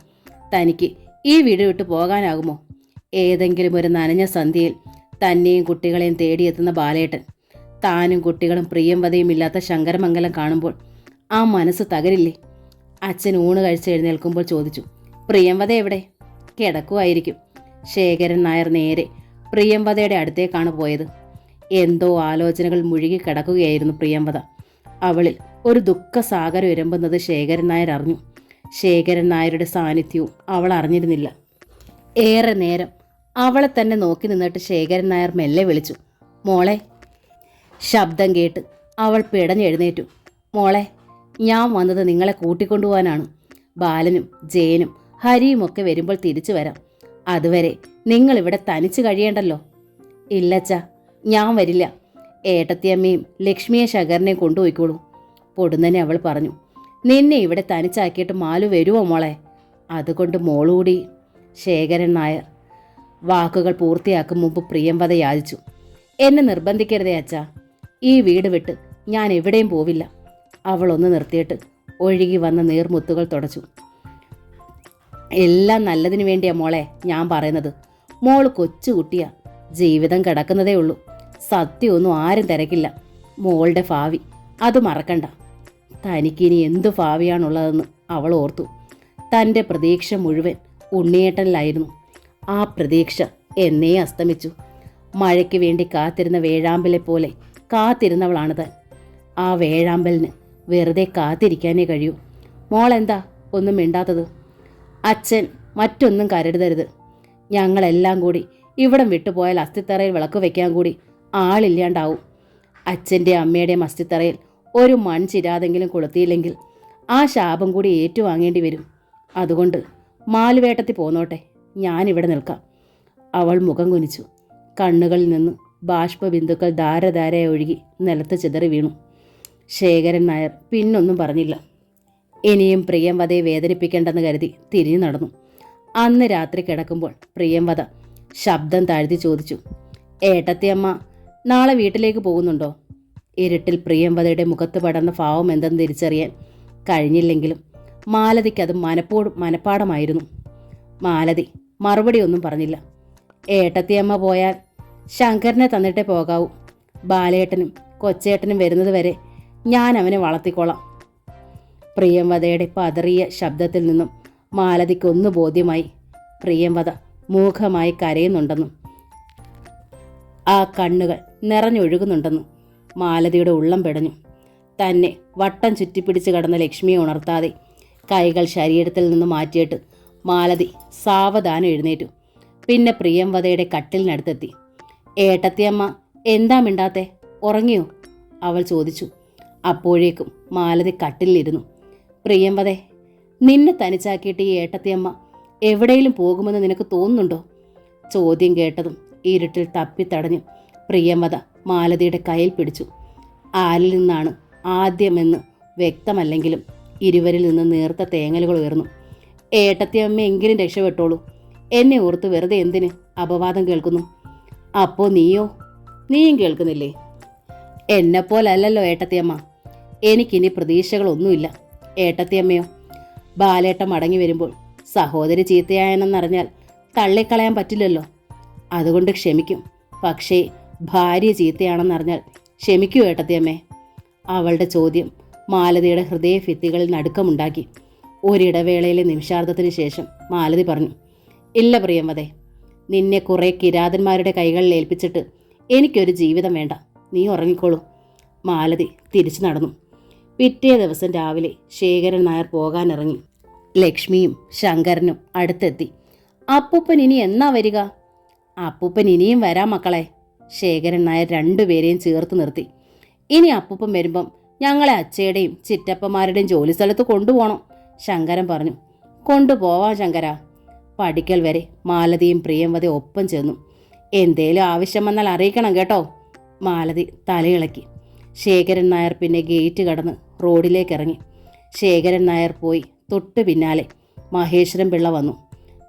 തനിക്ക് ഈ വീട് വിട്ട് പോകാനാകുമോ? ഏതെങ്കിലും ഒരു നനഞ്ഞ സന്ധ്യയിൽ തന്നെയും കുട്ടികളെയും തേടിയെത്തുന്ന ബാലേട്ടൻ, താനും കുട്ടികളും പ്രിയംവദയും ഇല്ലാത്ത ശങ്കരമംഗലം കാണുമ്പോൾ ആ മനസ്സ് തകരില്ലേ? അച്ഛൻ ഊണ് കഴിച്ച് എഴുന്നേൽക്കുമ്പോൾ ചോദിച്ചു, പ്രിയംവദ എവിടെ? കിടക്കുമായിരിക്കും. ശേഖരൻ നായർ നേരെ പ്രിയംവദയുടെ അടുത്തേക്കാണ് പോയത്. എന്തോ ആലോചനകൾ മുഴുകി കിടക്കുകയായിരുന്നു പ്രിയംവദ. അവളിൽ ഒരു ദുഃഖസാഗരം ഇരമ്പുന്നത് ശേഖരൻ നായർ അറിഞ്ഞു. ശേഖരൻ നായരുടെ സാന്നിധ്യവും അവൾ അറിഞ്ഞിരുന്നില്ല. ഏറെ നേരം അവളെ തന്നെ നോക്കി നിന്നിട്ട് ശേഖരൻ നായർ മെല്ലെ വിളിച്ചു, മോളെ. ശബ്ദം കേട്ട് അവൾ പിടഞ്ഞെഴുന്നേറ്റു. മോളെ, ഞാൻ വന്നത് നിങ്ങളെ കൂട്ടിക്കൊണ്ടുപോകാനാണ്. ബാലനും ജയനും ഹരിയുമൊക്കെ വരുമ്പോൾ തിരിച്ചു വരാം. അതുവരെ നിങ്ങളിവിടെ തനിച്ച് കഴിയേണ്ടല്ലോ. ഇല്ലച്ച, ഞാൻ വരില്ല. ഏട്ടത്തിയമ്മയും ലക്ഷ്മിയെ ശങ്കരനെയും കൊണ്ടുപോയിക്കോളൂ. പൊടുന്നനെ അവൾ പറഞ്ഞു. നിന്നെ ഇവിടെ തനിച്ചാക്കിയിട്ട് മാലു വരുമോ മോളെ? അതുകൊണ്ട് മോളുകൂടി. ശേഖരൻ നായർ വാക്കുകൾ പൂർത്തിയാക്കും മുമ്പ് പ്രിയംവദ യാചിച്ചു. എന്നെ നിർബന്ധിക്കരുതേ അച്ഛാ. ഈ വീട് വിട്ട് ഞാൻ എവിടെയും പോവില്ല. അവൾ ഒന്ന് നിർത്തിയിട്ട് ഒഴുകി വന്ന നീർമുത്തുകൾ തുടച്ചു. എല്ലാം നല്ലതിനു വേണ്ടിയാ മോളെ ഞാൻ പറയുന്നത്. മോള് കൊച്ചുകുട്ടിയാ. ജീവിതം കിടക്കുന്നതേ ഉള്ളൂ. സത്യമൊന്നും ആരും തിരക്കില്ല. മോളുടെ ഭാവി അത് മറക്കണ്ട. തനിക്കിനി എന്തു ഭാവിയാണുള്ളതെന്ന് അവൾ ഓർത്തു. തൻ്റെ പ്രതീക്ഷ മുഴുവൻ ഉണ്ണിയേട്ടനിലായിരുന്നു. ആ പ്രതീക്ഷ എന്നേ അസ്തമിച്ചു. മഴയ്ക്ക് വേണ്ടി കാത്തിരുന്ന വേഴാമ്പലെ പോലെ കാത്തിരുന്നവളാണ് താൻ. ആ വേഴാമ്പലിന് വെറുതെ കാത്തിരിക്കാനേ കഴിയൂ. മോളെന്താ ഒന്നും മിണ്ടാത്തത്? അച്ഛൻ മറ്റൊന്നും കരുതരുത്. ഞങ്ങളെല്ലാം കൂടി ഇവിടം വിട്ടുപോയാൽ അസ്ഥിത്തറയിൽ വിളക്ക് വയ്ക്കാൻ കൂടി ആളില്ലാണ്ടാവും. അച്ഛൻ്റെയും അമ്മയുടെയും അസ്ഥിത്തറയിൽ ഒരു മൺചിരാതെങ്കിലും കൊളുത്തിയില്ലെങ്കിൽ ആ ശാപം കൂടി ഏറ്റുവാങ്ങേണ്ടി വരും. അതുകൊണ്ട് മാലുവേട്ടത്തിൽ പോന്നോട്ടെ, ഞാനിവിടെ നിൽക്കാം. അവൾ മുഖം കുനിച്ചു. കണ്ണുകളിൽ നിന്ന് ബാഷ്പബിന്ദുക്കൾ ധാരധാരയായി ഒഴുകി നിലത്ത് ചിതറി വീണു. ശേഖരൻ നായർ പിന്നൊന്നും പറഞ്ഞില്ല. ഇനിയും പ്രിയംവദയെ വേദനിപ്പിക്കേണ്ടെന്ന് കരുതി തിരിഞ്ഞു നടന്നു. അന്ന് രാത്രി കിടക്കുമ്പോൾ പ്രിയംവദ ശബ്ദം താഴ്ത്തി ചോദിച്ചു, ഏട്ടത്തിയമ്മ നാളെ വീട്ടിലേക്ക് പോകുന്നുണ്ടോ? ഇരുട്ടിൽ പ്രിയംവദയുടെ മുഖത്ത് പടർന്ന ഭാവം എന്തെന്ന് തിരിച്ചറിയാൻ കഴിഞ്ഞില്ലെങ്കിലും മാലതിക്കത് മനപ്പാടമായിരുന്നു. മാലതി മറുപടി ഒന്നും പറഞ്ഞില്ല. ഏട്ടത്തിയമ്മ പോയാൽ ശങ്കരനെ തന്നിട്ടേ പോകാവൂ. ബാലേട്ടനും കൊച്ചേട്ടനും വരുന്നത് വരെ ഞാൻ അവനെ വളർത്തിക്കോളാം. പ്രിയംവദയുടെ പതറിയ ശബ്ദത്തിൽ നിന്നും മാലതിക്കൊന്നു ബോധ്യമായി. പ്രിയംവദ മൂഖമായി കരയുന്നുണ്ടെന്നും ആ കണ്ണുകൾ നിറഞ്ഞൊഴുകുന്നുണ്ടെന്നും മാലതിയുടെ ഉള്ളം പിടഞ്ഞു. തന്നെ വട്ടം ചുറ്റിപ്പിടിച്ച് കടന്ന ലക്ഷ്മിയെ ഉണർത്താതെ കൈകൾ ശരീരത്തിൽ നിന്ന് മാറ്റിയിട്ട് മാലതി സാവധാനം എഴുന്നേറ്റു. പിന്നെ പ്രിയംവദയുടെ കട്ടിലിനടുത്തെത്തി. ഏട്ടത്തിയമ്മ എന്താ മിണ്ടാത്തെ? ഉറങ്ങിയോ? അവൾ ചോദിച്ചു. അപ്പോഴേക്കും മാലതി കട്ടിലിരുന്നു. പ്രിയംവദേ, നിന്നെ തനിച്ചാക്കിയിട്ട് ഈ ഏട്ടത്തിയമ്മ എവിടെയും പോകുമെന്ന് നിനക്ക് തോന്നുന്നുണ്ടോ? ചോദ്യം കേട്ടതും ഇരുട്ടിൽ തപ്പിത്തടഞ്ഞു പ്രിയംവദ മാലതിയുടെ കയ്യിൽ പിടിച്ചു. ആരിൽ നിന്നാണ് ആദ്യമെന്ന് വ്യക്തമല്ലെങ്കിലും ഇരുവരിൽ നിന്ന് നേർത്ത തേങ്ങലുകൾ ഉയർന്നു. ഏട്ടത്തിയമ്മ എങ്കിലും രക്ഷപ്പെട്ടോളൂ. എന്നെ ഓർത്ത് വെറുതെ എന്തിന് അപവാദം കേൾക്കുന്നു? അപ്പോൾ നീയും കേൾക്കുന്നില്ലേ? എന്നെപ്പോലല്ലോ ഏട്ടത്തിയമ്മ. എനിക്കിനി പ്രതീക്ഷകളൊന്നുമില്ല. ഏട്ടത്തിയമ്മയോ? ബാലേട്ടൻ മടങ്ങി വരുമ്പോൾ സഹോദരി ചീത്തയായെന്നറിഞ്ഞാൽ തള്ളിക്കളയാൻ പറ്റില്ലല്ലോ. അതുകൊണ്ട് ക്ഷമിക്കും. പക്ഷേ ഭാര്യ ചീത്തയാണെന്നറിഞ്ഞാൽ ക്ഷമിക്കൂ ഏട്ടത്തിയമ്മേ? അവളുടെ ചോദ്യം മാലതിയുടെ ഹൃദയഭിത്തികളിൽ നടുക്കമുണ്ടാക്കി. ഒരിടവേളയിലെ നിമിഷാർദ്ധത്തിന് ശേഷം മാലതി പറഞ്ഞു, ഇല്ല പ്രിയംവദേ, നിന്നെ കുറേ കിരാതന്മാരുടെ കൈകളിൽ ഏൽപ്പിച്ചിട്ട് എനിക്കൊരു ജീവിതം വേണ്ട. നീ ഉറങ്ങിക്കോളൂ. മാലതി തിരിച്ചു നടന്നു. പിറ്റേ ദിവസം രാവിലെ ശേഖരൻ നായർ പോകാനിറങ്ങി. ലക്ഷ്മിയും ശങ്കരനും അടുത്തെത്തി. അപ്പൂപ്പൻ ഇനി എന്നാ വരിക? അപ്പൂപ്പൻ ഇനിയും വരാം മക്കളെ. ശേഖരൻ നായർ രണ്ടുപേരെയും ചേർത്ത് നിർത്തി. ഇനി അപ്പൂപ്പൻ വരുമ്പം ഞങ്ങളെ അച്ചയുടെയും ചിറ്റപ്പന്മാരുടെയും ജോലി സ്ഥലത്ത് കൊണ്ടുപോകണം, ശങ്കരൻ പറഞ്ഞു. കൊണ്ടുപോവാം ശങ്കര. പടിക്കൽ വരെ മാലതിയും പ്രിയംവദയും ഒപ്പം ചെന്നു. എന്തേലും ആവശ്യം വന്നാൽ അറിയിക്കണം കേട്ടോ. മാലതി തലയിളക്കി. ശേഖരൻ നായർ പിന്നെ ഗേറ്റ് കടന്ന് റോഡിലേക്ക് ഇറങ്ങി. ശേഖരൻ നായർ പോയി തൊട്ടു പിന്നാലെ മഹേശ്വരൻ പിള്ള വന്നു.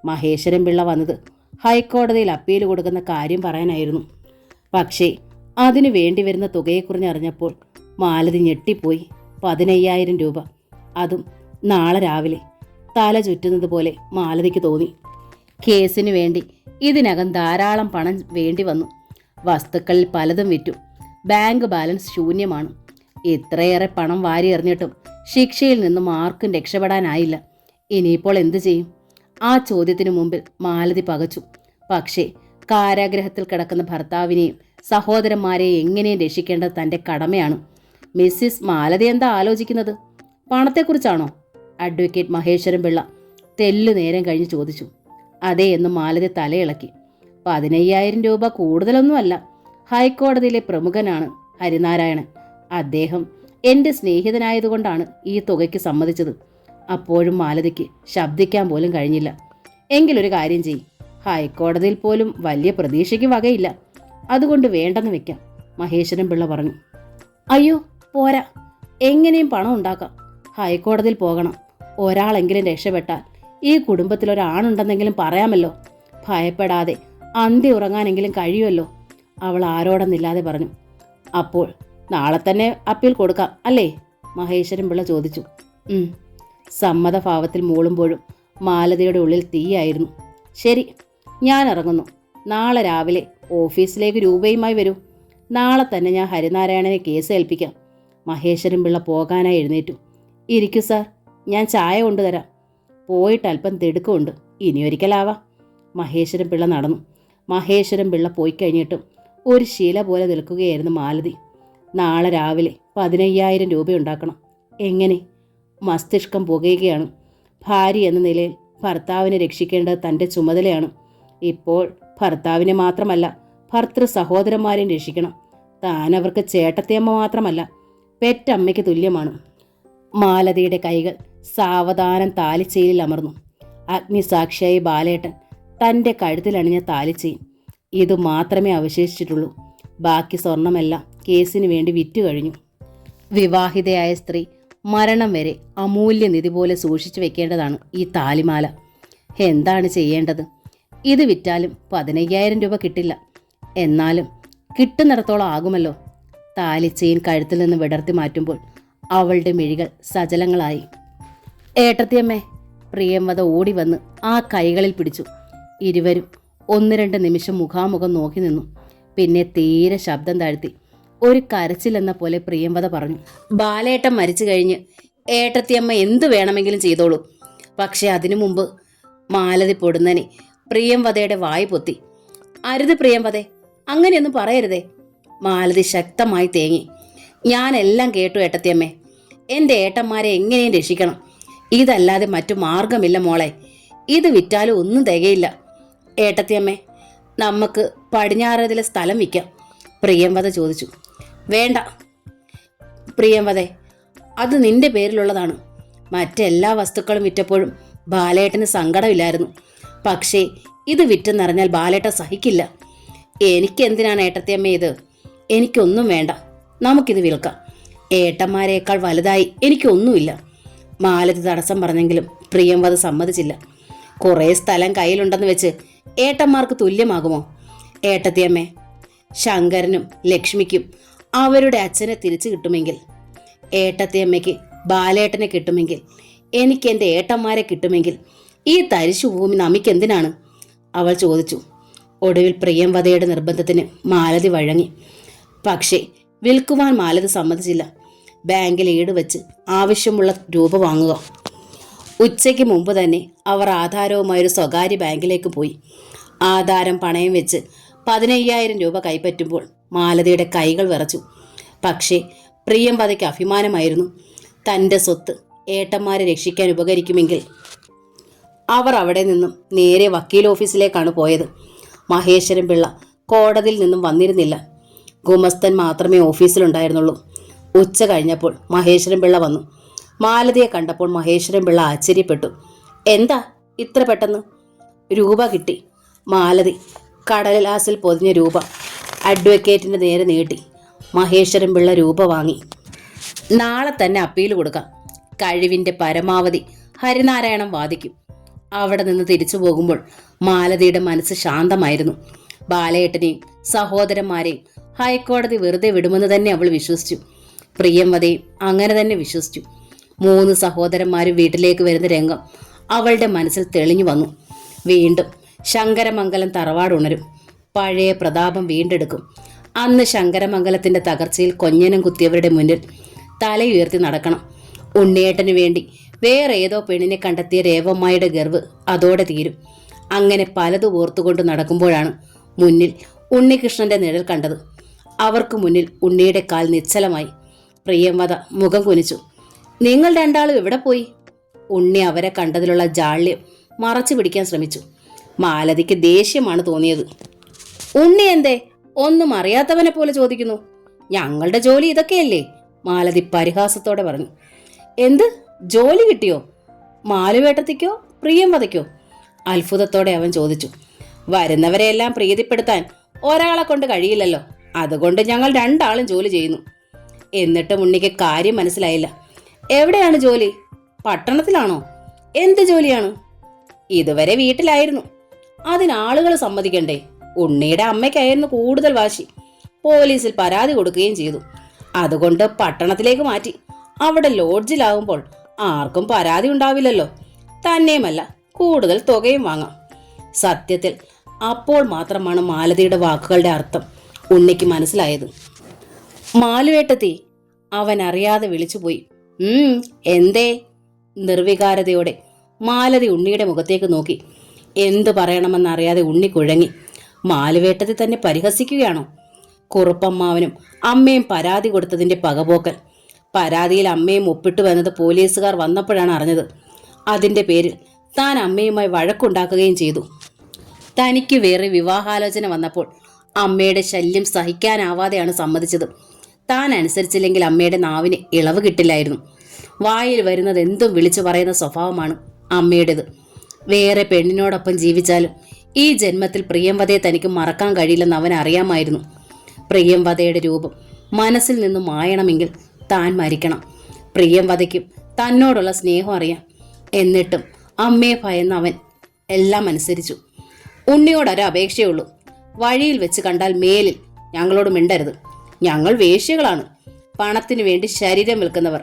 മഹേശ്വരൻ പിള്ള വന്നത് ഹൈക്കോടതിയിൽ അപ്പീൽ കൊടുക്കുന്ന കാര്യം പറയാനായിരുന്നു. പക്ഷേ അതിനു വേണ്ടി വരുന്ന തുകയെക്കുറിച്ച് അറിഞ്ഞപ്പോൾ മാലതി ഞെട്ടിപ്പോയി. 15,000 രൂപ. അതും നാളെ രാവിലെ. തല ചുറ്റുന്നത് പോലെ മാലതിക്ക് തോന്നി. കേസിനു വേണ്ടി ഇതിനകം ധാരാളം പണം വേണ്ടി വന്നു. വസ്തുക്കളിൽ പലതും വിറ്റു. ബാങ്ക് ബാലൻസ് ശൂന്യമാണ്. ഇത്രയേറെ പണം വാരി എറിഞ്ഞിട്ടും ശിക്ഷയിൽ നിന്നും ആർക്കും രക്ഷപ്പെടാനായില്ല. ഇനിയിപ്പോൾ എന്തു ചെയ്യും? ആ ചോദ്യത്തിനു മുമ്പിൽ മാലതി പകച്ചു. പക്ഷേ കാരാഗ്രഹത്തിൽ കിടക്കുന്ന ഭർത്താവിനെയും സഹോദരന്മാരെയും എങ്ങനെയും രക്ഷിക്കേണ്ടത് തൻ്റെ കടമയാണ്. മിസ്സിസ് മാലതി എന്താ ആലോചിക്കുന്നത്? പണത്തെക്കുറിച്ചാണോ? അഡ്വക്കേറ്റ് മഹേശ്വരൻ പിള്ള തെല്ലു നേരം കഴിഞ്ഞ് ചോദിച്ചു. അതെ എന്ന് മാലതി തലയിളക്കി. 15,000 രൂപ കൂടുതലൊന്നുമല്ല. ഹൈക്കോടതിയിലെ പ്രമുഖനാണ് ഹരിനാരായണൻ. അദ്ദേഹം എൻ്റെ സ്നേഹിതനായതുകൊണ്ടാണ് ഈ തുകയ്ക്ക് സമ്മതിച്ചത്. അപ്പോഴും മാലതിക്ക് ശബ്ദിക്കാൻ പോലും കഴിഞ്ഞില്ല. എങ്കിലൊരു കാര്യം ചെയ്യും. ഹൈക്കോടതിയിൽ പോലും വലിയ പ്രതീക്ഷയ്ക്ക് വകയില്ല. അതുകൊണ്ട് വേണ്ടെന്ന് വെക്കാം, മഹേശ്വരൻ പിള്ള പറഞ്ഞു. അയ്യോ പോരാ, എങ്ങനെയും പണം ഉണ്ടാക്കാം. ഹൈക്കോടതിയിൽ പോകണം. ഒരാളെങ്കിലും രക്ഷപ്പെട്ടാൽ ഈ കുടുംബത്തിലൊരാണുണ്ടെന്നെങ്കിലും പറയാമല്ലോ. ഭയപ്പെടാതെ അന്തി ഉറങ്ങാനെങ്കിലും കഴിയുമല്ലോ, അവൾ ആരോടെന്നില്ലാതെ പറഞ്ഞു. അപ്പോൾ നാളെ തന്നെ അപ്പീൽ കൊടുക്കാം അല്ലേ? മഹേശ്വരൻ പിള്ള ചോദിച്ചു. സമ്മതഭാവത്തിൽ മൂളുമ്പോഴും മാലതിയുടെ ഉള്ളിൽ തീയായിരുന്നു. ശരി, ഞാൻ ഇറങ്ങുന്നു. നാളെ രാവിലെ ഓഫീസിലേക്ക് രൂപയുമായി വരൂ. നാളെ തന്നെ ഞാൻ ഹരിനാരായണനെ കേസ് ഏൽപ്പിക്കാം. മഹേശ്വരൻ പിള്ള പോകാനായി എഴുന്നേറ്റു. ഇരിക്കൂ സാർ, ഞാൻ ചായ കൊണ്ടുതരാം. പോയിട്ട് അല്പം തിടുക്കമുണ്ട്, ഇനിയൊരിക്കലാവാ. മഹേശ്വരൻ പിള്ള നടന്നു. മഹേശ്വരൻ പിള്ള പോയി കഴിഞ്ഞിട്ടും ഒരു ശീല പോലെ നിൽക്കുകയായിരുന്നു മാലതി. നാളെ രാവിലെ 15,000 രൂപയുണ്ടാക്കണം. എങ്ങനെ? മസ്തിഷ്കം പുകയുകയാണ്. ഭാര്യ എന്ന നിലയിൽ ഭർത്താവിനെ രക്ഷിക്കേണ്ടത് തൻ്റെ ചുമതലയാണ്. ഇപ്പോൾ ഭർത്താവിനെ മാത്രമല്ല, ഭർത്തൃ സഹോദരന്മാരെയും രക്ഷിക്കണം. താനവർക്ക് ചേട്ടത്തിയമ്മ മാത്രമല്ല, പെറ്റമ്മയ്ക്ക് തുല്യമാണ്. മാലതിയുടെ കൈകൾ സാവധാനം താലിച്ചെയിലിൽ അമർന്നു. അഗ്നിസാക്ഷിയായി ബാലേട്ടൻ തൻ്റെ കഴുത്തിലണിഞ്ഞ താലിച്ചെയിൻ. ഇത് മാത്രമേ അവശേഷിച്ചിട്ടുള്ളൂ. ബാക്കി സ്വർണമെല്ലാം കേസിന് വേണ്ടി വിറ്റു കഴിഞ്ഞു. വിവാഹിതയായ സ്ത്രീ മരണം വരെ അമൂല്യനിധി പോലെ സൂക്ഷിച്ചു വെക്കേണ്ടതാണ് ഈ താലിമാല. എന്താണ് ചെയ്യേണ്ടത്? ഇത് വിറ്റാലും 15,000 രൂപ കിട്ടില്ല. എന്നാലും കിട്ടുന്നിടത്തോളം ആകുമല്ലോ. താലിച്ചെയിൻ കഴുത്തിൽ നിന്ന് വിടർത്തി മാറ്റുമ്പോൾ അവളുടെ മിഴികൾ സജലങ്ങളായി. ഏട്ടത്തിയമ്മേ, പ്രിയംവദ ഓടി വന്ന് ആ കൈകളിൽ പിടിച്ചു. ഇരുവരും 1-2 നിമിഷം മുഖാമുഖം നോക്കി നിന്നു. പിന്നെ തീരെ ശബ്ദം താഴ്ത്തി ഒരു കരച്ചിലെന്ന പോലെ പ്രിയംവദ പറഞ്ഞു, ബാലേട്ടൻ മരിച്ചു കഴിഞ്ഞ് ഏട്ടത്തിയമ്മ എന്തു വേണമെങ്കിലും ചെയ്തോളൂ. പക്ഷെ അതിനു മുമ്പ്. മാലതി പൊടുന്നനെ പ്രിയംവദയുടെ വായ് പൊത്തി. അരുത് പ്രിയംവദേ, അങ്ങനെയൊന്നും പറയരുതേ. മാലതി ശക്തമായി തേങ്ങി. ഞാനെല്ലാം കേട്ടു ഏട്ടത്തിയമ്മേ. എൻ്റെ ഏട്ടന്മാരെ എങ്ങനെയും രക്ഷിക്കണം. ഇതല്ലാതെ മറ്റു മാർഗമില്ല മോളെ. ഇത് വിറ്റാലും ഒന്നും തികയില്ല. ഏട്ടത്തിയമ്മേ, നമുക്ക് പടിഞ്ഞാറതിലെ സ്ഥലം വിൽക്കാം, പ്രിയംവദ ചോദിച്ചു. വേണ്ട പ്രിയംവദേ, അത് നിന്റെ പേരിലുള്ളതാണ്. മറ്റെല്ലാ വസ്തുക്കളും വിറ്റപ്പോഴും ബാലേട്ടന് സങ്കടമില്ലായിരുന്നു. പക്ഷേ ഇത് വിറ്റെന്നറിഞ്ഞാൽ ബാലേട്ടൻ സഹിക്കില്ല. എനിക്കെന്തിനാണ് ഏട്ടത്തിയമ്മ ഇത്? എനിക്കൊന്നും വേണ്ട, നമുക്കിത് വിൽക്കാം. ഏട്ടന്മാരെക്കാൾ വലുതായി എനിക്കൊന്നുമില്ല. മാലതി തടസ്സം പറഞ്ഞെങ്കിലും പ്രിയംവദ സമ്മതിച്ചില്ല. കുറേ സ്ഥലം കയ്യിലുണ്ടെന്ന് വെച്ച് ഏട്ടന്മാർക്ക് തുല്യമാകുമോ? ഏട്ടത്തിയമ്മേ, ശങ്കരനും ലക്ഷ്മിക്കും അവരുടെ അച്ഛനെ തിരിച്ചു കിട്ടുമെങ്കിൽ, ഏട്ടത്തിയമ്മയ്ക്ക് ബാലേട്ടനെ കിട്ടുമെങ്കിൽ, എനിക്ക് എൻ്റെ ഏട്ടന്മാരെ കിട്ടുമെങ്കിൽ ഈ തരിശു ഭൂമി നമുക്കെന്തിനാണ്? അവൾ ചോദിച്ചു. ഒടുവിൽ പ്രിയംവദയുടെ നിർബന്ധത്തിന് മാലതി വഴങ്ങി. പക്ഷേ വിൽക്കുവാൻ മാലതി സമ്മതിച്ചില്ല. ബാങ്കിൽ ഈട് വെച്ച് ആവശ്യമുള്ള രൂപ വാങ്ങുക. ഉച്ചയ്ക്ക് മുമ്പ് തന്നെ അവർ ആധാരവുമായൊരു സ്വകാര്യ ബാങ്കിലേക്ക് പോയി. ആധാരം പണയം വെച്ച് 15,000 രൂപ കൈപ്പറ്റുമ്പോൾ മാലതിയുടെ കൈകൾ വിറച്ചു. പക്ഷേ പ്രിയംവദയ്ക്ക് അഭിമാനമായിരുന്നു. തൻ്റെ സ്വത്ത് ഏട്ടന്മാരെ രക്ഷിക്കാൻ ഉപകരിക്കുമെങ്കിൽ. അവർ അവിടെ നിന്നും നേരെ വക്കീൽ ഓഫീസിലേക്കാണ് പോയത്. മഹേശ്വരൻ പിള്ള കോടതിയിൽ നിന്നും വന്നിരുന്നില്ല. ഗുമസ്തൻ മാത്രമേ ഓഫീസിലുണ്ടായിരുന്നുള്ളൂ. ഉച്ച കഴിഞ്ഞപ്പോൾ മഹേശ്വരൻ പിള്ള വന്നു. മാലതിയെ കണ്ടപ്പോൾ മഹേശ്വരൻ പിള്ള ആശ്ചര്യപ്പെട്ടു. എന്താ ഇത്ര പെട്ടെന്ന്? രൂപ കിട്ടി. മാലതി കടലാസിൽ പൊതിഞ്ഞ രൂപ അഡ്വക്കേറ്റിൻ്റെ നേരെ നീട്ടി. മഹേശ്വരൻ പിള്ള രൂപ വാങ്ങി. നാളെ തന്നെ അപ്പീൽ കൊടുക്കാം. കഴിവിൻ്റെ പരമാവധി ഹരിനാരായണൻ വാദിക്കും. അവിടെ നിന്ന് തിരിച്ചു പോകുമ്പോൾ മാലതിയുടെ മനസ്സ് ശാന്തമായിരുന്നു. ബാലേട്ടനെയും സഹോദരന്മാരെയും ഹൈക്കോടതി വെറുതെ വിടുമെന്ന് തന്നെ അവൾ വിശ്വസിച്ചു. പ്രിയംവദയും അങ്ങനെ തന്നെ വിശ്വസിച്ചു. 3 സഹോദരന്മാരും വീട്ടിലേക്ക് വരുന്ന രംഗം അവളുടെ മനസ്സിൽ തെളിഞ്ഞു വന്നു. വീണ്ടും ശങ്കരമംഗലം തറവാട് ഉണരും. പഴയ പ്രതാപം വീണ്ടെടുക്കും. അന്ന് ശങ്കരമംഗലത്തിന്റെ തകർച്ചയിൽ കൊഞ്ഞനം കുത്തിയവരുടെ മുന്നിൽ തലയുയർത്തി നടക്കണം. ഉണ്ണിയേട്ടന് വേണ്ടി വേറെ ഏതോ പെണ്ണിനെ കണ്ടെത്തിയ രേവമ്മയുടെ ഗർവ് അതോടെ തീരും. അങ്ങനെ പലതും ഓർത്തുകൊണ്ട് നടക്കുമ്പോഴാണ് മുന്നിൽ ഉണ്ണികൃഷ്ണന്റെ നിഴൽ കണ്ടത്. അവർക്ക് മുന്നിൽ ഉണ്ണിയുടെ കാൽ നിശ്ചലമായി. പ്രിയംവദ മുഖം കുനിച്ചു. നിങ്ങൾ രണ്ടാളും എവിടെ പോയി? ഉണ്ണി അവരെ കണ്ടതിലുള്ള ജാള്യം മറച്ചു പിടിക്കാൻ ശ്രമിച്ചു. മാലതിക്ക് ദേഷ്യമാണ് തോന്നിയത്. ഉണ്ണി എന്തേ ഒന്നും അറിയാത്തവനെ പോലെ ചോദിക്കുന്നു? ഞങ്ങളുടെ ജോലി ഇതൊക്കെയല്ലേ? മാലതി പരിഹാസത്തോടെ പറഞ്ഞു. എന്ത് ജോലി കിട്ടിയോ? മാലുവേട്ടത്തിക്കോ പ്രിയംവദയ്ക്കോ? അത്ഭുതത്തോടെ അവൻ ചോദിച്ചു. വരുന്നവരെയെല്ലാം പ്രീതിപ്പെടുത്താൻ ഒരാളെ കൊണ്ട് കഴിയില്ലല്ലോ. അതുകൊണ്ട് ഞങ്ങൾ 2 ആളും ജോലി ചെയ്യുന്നു. എന്നിട്ടും ഉണ്ണിക്ക് കാര്യം മനസ്സിലായില്ല. എവിടെയാണ് ജോലി? പട്ടണത്തിലാണോ? എന്ത് ജോലിയാണ്? ഇതുവരെ വീട്ടിലായിരുന്നു. അതിനാളുകൾ സമ്മതിക്കണ്ടേ? ഉണ്ണിയുടെ അമ്മയ്ക്കായിരുന്നു കൂടുതൽ വാശി. പോലീസിൽ പരാതി കൊടുക്കുകയും ചെയ്തു. അതുകൊണ്ട് പട്ടണത്തിലേക്ക് മാറ്റി. അവിടെ ലോഡ്ജിലാകുമ്പോൾ ആർക്കും പരാതി ഉണ്ടാവില്ലല്ലോ. തന്നെയുമല്ല, കൂടുതൽ തുകയും വാങ്ങാം. സത്യത്തിൽ അപ്പോൾ മാത്രമാണ് മാലതിയുടെ വാക്കുകളുടെ അർത്ഥം ഉണ്ണിക്ക് മനസ്സിലായത്. മാലുവേട്ടത്തി, അവൻ അറിയാതെ വിളിച്ചുപോയി. എന്തേ? നിർവികാരതയോടെ മാലതി ഉണ്ണിയുടെ മുഖത്തേക്ക് നോക്കി. എന്തു പറയണമെന്നറിയാതെ ഉണ്ണി കുഴങ്ങി. മാലുവേട്ടത്തി തന്നെ പരിഹസിക്കുകയാണോ? കുറുപ്പമ്മാവനും അമ്മയും പരാതി കൊടുത്തതിന്റെ പകപോക്കൽ. പരാതിയിൽ അമ്മയും ഒപ്പിട്ടു വന്നത് പോലീസുകാർ വന്നപ്പോഴാണ് അറിഞ്ഞത്. അതിന്റെ പേരിൽ താൻ അമ്മയുമായി വഴക്കുണ്ടാക്കുകയും ചെയ്തു. തനിക്ക് വേറെ വിവാഹാലോചന വന്നപ്പോൾ അമ്മയുടെ ശല്യം സഹിക്കാനാവാതെയാണ് സമ്മതിച്ചത്. താൻ അനുസരിച്ചില്ലെങ്കിൽ അമ്മയുടെ നാവിന് ഇളവ് കിട്ടില്ലായിരുന്നു. വായിൽ വരുന്നത് എന്തും വിളിച്ചു പറയുന്ന സ്വഭാവമാണ് അമ്മയുടേത്. വേറെ പെണ്ണിനോടൊപ്പം ജീവിച്ചാലും ഈ ജന്മത്തിൽ പ്രിയംവദയെ തനിക്ക് മറക്കാൻ കഴിയില്ലെന്ന് അവൻ അറിയാമായിരുന്നു. പ്രിയംവദയുടെ രൂപം മനസ്സിൽ നിന്നും മായണമെങ്കിൽ താൻ മരിക്കണം. പ്രിയംവദയ്ക്കും തന്നോടുള്ള സ്നേഹം അറിയാം. എന്നിട്ടും അമ്മയെ ഭയന്ന് അവൻ എല്ലാം അനുസരിച്ചു. ഉണ്ണിയോടൊരു അപേക്ഷയുള്ളൂ. വഴിയിൽ വെച്ച് കണ്ടാൽ മേലിൽ ഞങ്ങളോട് മിണ്ടരുത്. ഞങ്ങൾ വേശ്യകളാണ്, പണത്തിനു വേണ്ടി ശരീരം വിൽക്കുന്നവർ.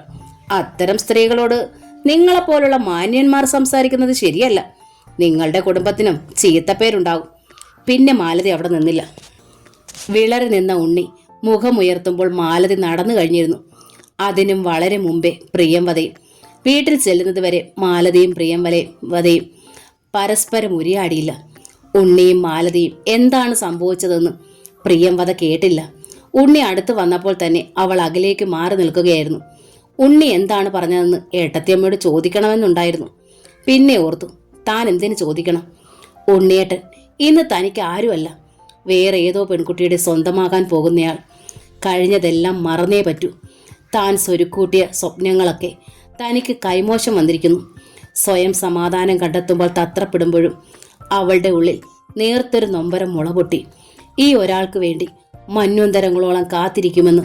അത്തരം സ്ത്രീകളോട് നിങ്ങളെപ്പോലുള്ള മാന്യന്മാർ സംസാരിക്കുന്നത് ശരിയല്ല. നിങ്ങളുടെ കുടുംബത്തിനും ചീത്തപ്പേരുണ്ടാകും. പിന്നെ മാലതി അവിടെ നിന്നില്ല. വിളറി നിന്ന ഉണ്ണി മുഖമുയർത്തുമ്പോൾ മാലതി നടന്നു കഴിഞ്ഞിരുന്നു. അതിനും വളരെ മുമ്പേ പ്രിയംവദയും. വീട്ടിൽ ചെല്ലുന്നത് വരെ മാലതിയും പ്രിയംവദയും പരസ്പരം ഉരിയാടിയില്ല. ഉണ്ണിയും മാലതിയും എന്താണ് സംഭവിച്ചതെന്ന് പ്രിയംവദ കേട്ടില്ല. ഉണ്ണി അടുത്ത് വന്നപ്പോൾ തന്നെ അവൾ അകലേക്ക് മാറി നിൽക്കുകയായിരുന്നു. ഉണ്ണി എന്താണ് പറഞ്ഞതെന്ന് ഏട്ടത്തിയമ്മയോട് ചോദിക്കണമെന്നുണ്ടായിരുന്നു. പിന്നെ ഓർത്തു, താൻ എന്തിനു ചോദിക്കണം? ഉണ്ണിയേട്ടൻ ഇന്ന് തനിക്ക് ആരുമല്ല, വേറെ ഏതോ പെൺകുട്ടിയുടെ സ്വന്തമാകാൻ പോകുന്നയാൾ. കഴിഞ്ഞതെല്ലാം മറന്നേ പറ്റൂ. താൻ സ്വരുക്കൂട്ടിയ സ്വപ്നങ്ങളൊക്കെ തനിക്ക് കൈമോശം വന്നിരിക്കുന്നു. സ്വയം സമാധാനം കണ്ടെത്തുമ്പോൾ തത്രപ്പെടുമ്പോഴും അവളുടെ ഉള്ളിൽ നേർത്തൊരു നൊമ്പരം മുളപൊട്ടി. ഈ ഒരാൾക്ക് വേണ്ടി മന്വന്തരങ്ങളോളം കാത്തിരിക്കുമെന്ന്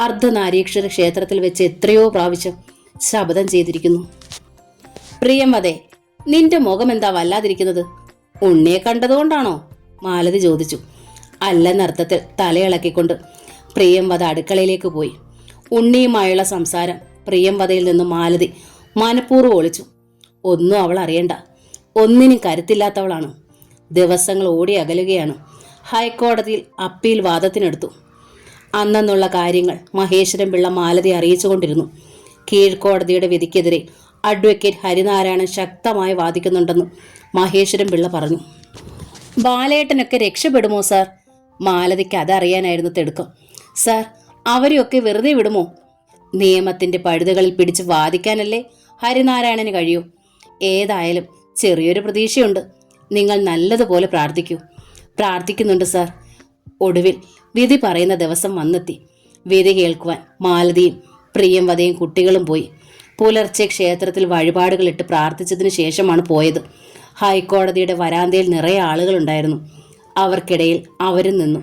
അർദ്ധനാരീക്ഷര ക്ഷേത്രത്തിൽ വെച്ച് എത്രയോ പ്രാവശ്യം ശപഥം ചെയ്തിരിക്കുന്നു. പ്രിയമതേ, നിന്റെ മുഖം എന്താ വല്ലാതിരിക്കുന്നത്? ഉണ്ണിയെ കണ്ടതുകൊണ്ടാണോ? മാലതി ചോദിച്ചു. അല്ലെന്നർത്ഥത്തിൽ തലയിളക്കിക്കൊണ്ട് പ്രിയംവദ അടുക്കളയിലേക്ക് പോയി. ഉണ്ണിയുമായുള്ള സംസാരം പ്രിയംവദയിൽ നിന്നും മാലതി മനഃപൂർവ്വം ഒളിച്ചു. ഒന്നും അവൾ അറിയണ്ട. ഒന്നിനും കരുത്തില്ലാത്തവളാണ്. ദിവസങ്ങൾ ഓടി അകലുകയാണ്. ഹൈക്കോടതിയിൽ അപ്പീൽ വാദത്തിനെടുത്തു. അന്നെന്നുള്ള കാര്യങ്ങൾ മഹേശ്വരൻ പിള്ള മാലതി അറിയിച്ചുകൊണ്ടിരുന്നു. കീഴ്ക്കോടതിയുടെ വിധിക്കെതിരെ അഡ്വക്കേറ്റ് ഹരിനാരായണൻ ശക്തമായി വാദിക്കുന്നുണ്ടെന്ന് മഹേശ്വരൻ പിള്ള പറഞ്ഞു. ബാലേട്ടനൊക്കെ രക്ഷപ്പെടുമോ സാർ? മാലതിക്ക് അതറിയാനായിരുന്നു തിടുക്കം. സാർ, അവരെയൊക്കെ വെറുതെ വിടുമോ? നിയമത്തിന്റെ പഴുതുകളിൽ പിടിച്ച് വാദിക്കാനല്ലേ ഹരിനാരായണന് കഴിയൂ. ഏതായാലും ചെറിയൊരു പ്രതീക്ഷയുണ്ട്. നിങ്ങൾ നല്ലതുപോലെ പ്രാർത്ഥിക്കൂ. പ്രാർത്ഥിക്കുന്നുണ്ട് സാർ. ഒടുവിൽ വിധി പറയുന്ന ദിവസം വന്നെത്തി. വിധി കേൾക്കുവാൻ മാലതിയും പ്രിയംവദയും കുട്ടികളും പോയി. പുലർച്ചെ ക്ഷേത്രത്തിൽ വഴിപാടുകളിട്ട് പ്രാർത്ഥിച്ചതിന് ശേഷമാണ് പോയത്. ഹൈക്കോടതിയുടെ വരാന്തയിൽ നിറയെ ആളുകളുണ്ടായിരുന്നു. അവർക്കിടയിൽ അവരും നിന്നു.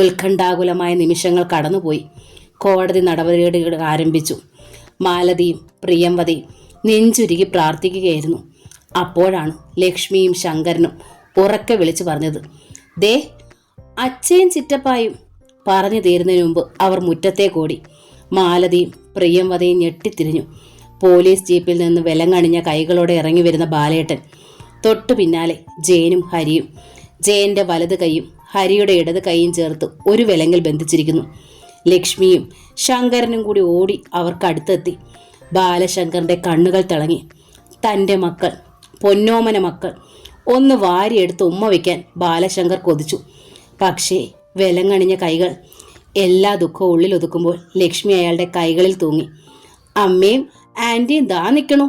ഉത്കണ്ഠാകുലമായ നിമിഷങ്ങൾ കടന്നുപോയി. കോടതി നടപടികൾ ആരംഭിച്ചു. മാലതിയും പ്രിയംവദയും നെഞ്ചുരുകി പ്രാർത്ഥിക്കുകയായിരുന്നു. അപ്പോഴാണ് ലക്ഷ്മിയും ശങ്കരനും ഉറക്കെ വിളിച്ചു പറഞ്ഞത്, ദേ അച്ഛയും ചിറ്റപ്പായും. പറഞ്ഞു തീരുന്നതിന് മുമ്പ് അവർ മുറ്റത്തേക്കോടി. മാലതിയും പ്രിയംവദയും ഞെട്ടിത്തിരിഞ്ഞു. പോലീസ് ജീപ്പിൽ നിന്ന് വിലങ്ങണിഞ്ഞ കൈകളോടെ ഇറങ്ങി വരുന്ന ബാലേട്ടൻ. തൊട്ടു പിന്നാലെ ജയനും ഹരിയും. ജയന്റെ വലത് കൈയും ഹരിയുടെ ഇടത് കൈയും ചേർത്ത് ഒരു വിലങ്ങിൽ ബന്ധിച്ചിരിക്കുന്നു. ലക്ഷ്മിയും ശങ്കരനും കൂടി ഓടി അവർക്കടുത്തെത്തി. ബാലശങ്കറിന്റെ കണ്ണുകൾ തിളങ്ങി. തൻ്റെ മക്കൾ, പൊന്നോമന മക്കൾ, ഒന്ന് വാരിയെടുത്ത് ഉമ്മ വയ്ക്കാൻ ബാലശങ്കർ കൊതിച്ചു. പക്ഷേ വിലങ്ങണിഞ്ഞ കൈകൾ. എല്ലാ ദുഃഖവും ഉള്ളിലൊതുക്കുമ്പോൾ ലക്ഷ്മി അയാളുടെ കൈകളിൽ തൂങ്ങി. അമ്മയും ആൻറ്റിയും ദാ നിൽക്കണു.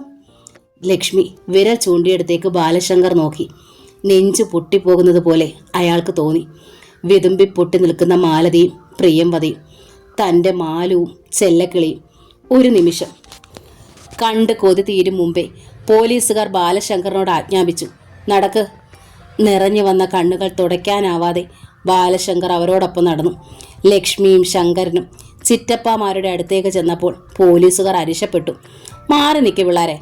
ലക്ഷ്മി വിരൽ ചൂണ്ടിയെടുത്തേക്ക് ബാലശങ്കർ നോക്കി. നെഞ്ചു പൊട്ടിപ്പോകുന്നത് പോലെ അയാൾക്ക് തോന്നി. വിതുമ്പി പൊട്ടി നിൽക്കുന്ന മാലതിയും പ്രിയംവദയും, തൻ്റെ മാലുവും ചെല്ലക്കിളിയും. ഒരു നിമിഷം കണ്ട് കൊതി തീരും മുമ്പേ പോലീസുകാർ ബാലശങ്കറിനോട് ആജ്ഞാപിച്ചു, നടക്ക്. നിറഞ്ഞു വന്ന കണ്ണുകൾ തുടയ്ക്കാനാവാതെ ബാലശങ്കർ അവരോടൊപ്പം നടന്നു. ലക്ഷ്മിയും ശങ്കരനും ചിറ്റപ്പമാരുടെ അടുത്തേക്ക് ചെന്നപ്പോൾ പോലീസുകാർ അരിശപ്പെട്ടു. മാറി നിൽക്ക് പിള്ളാരെ.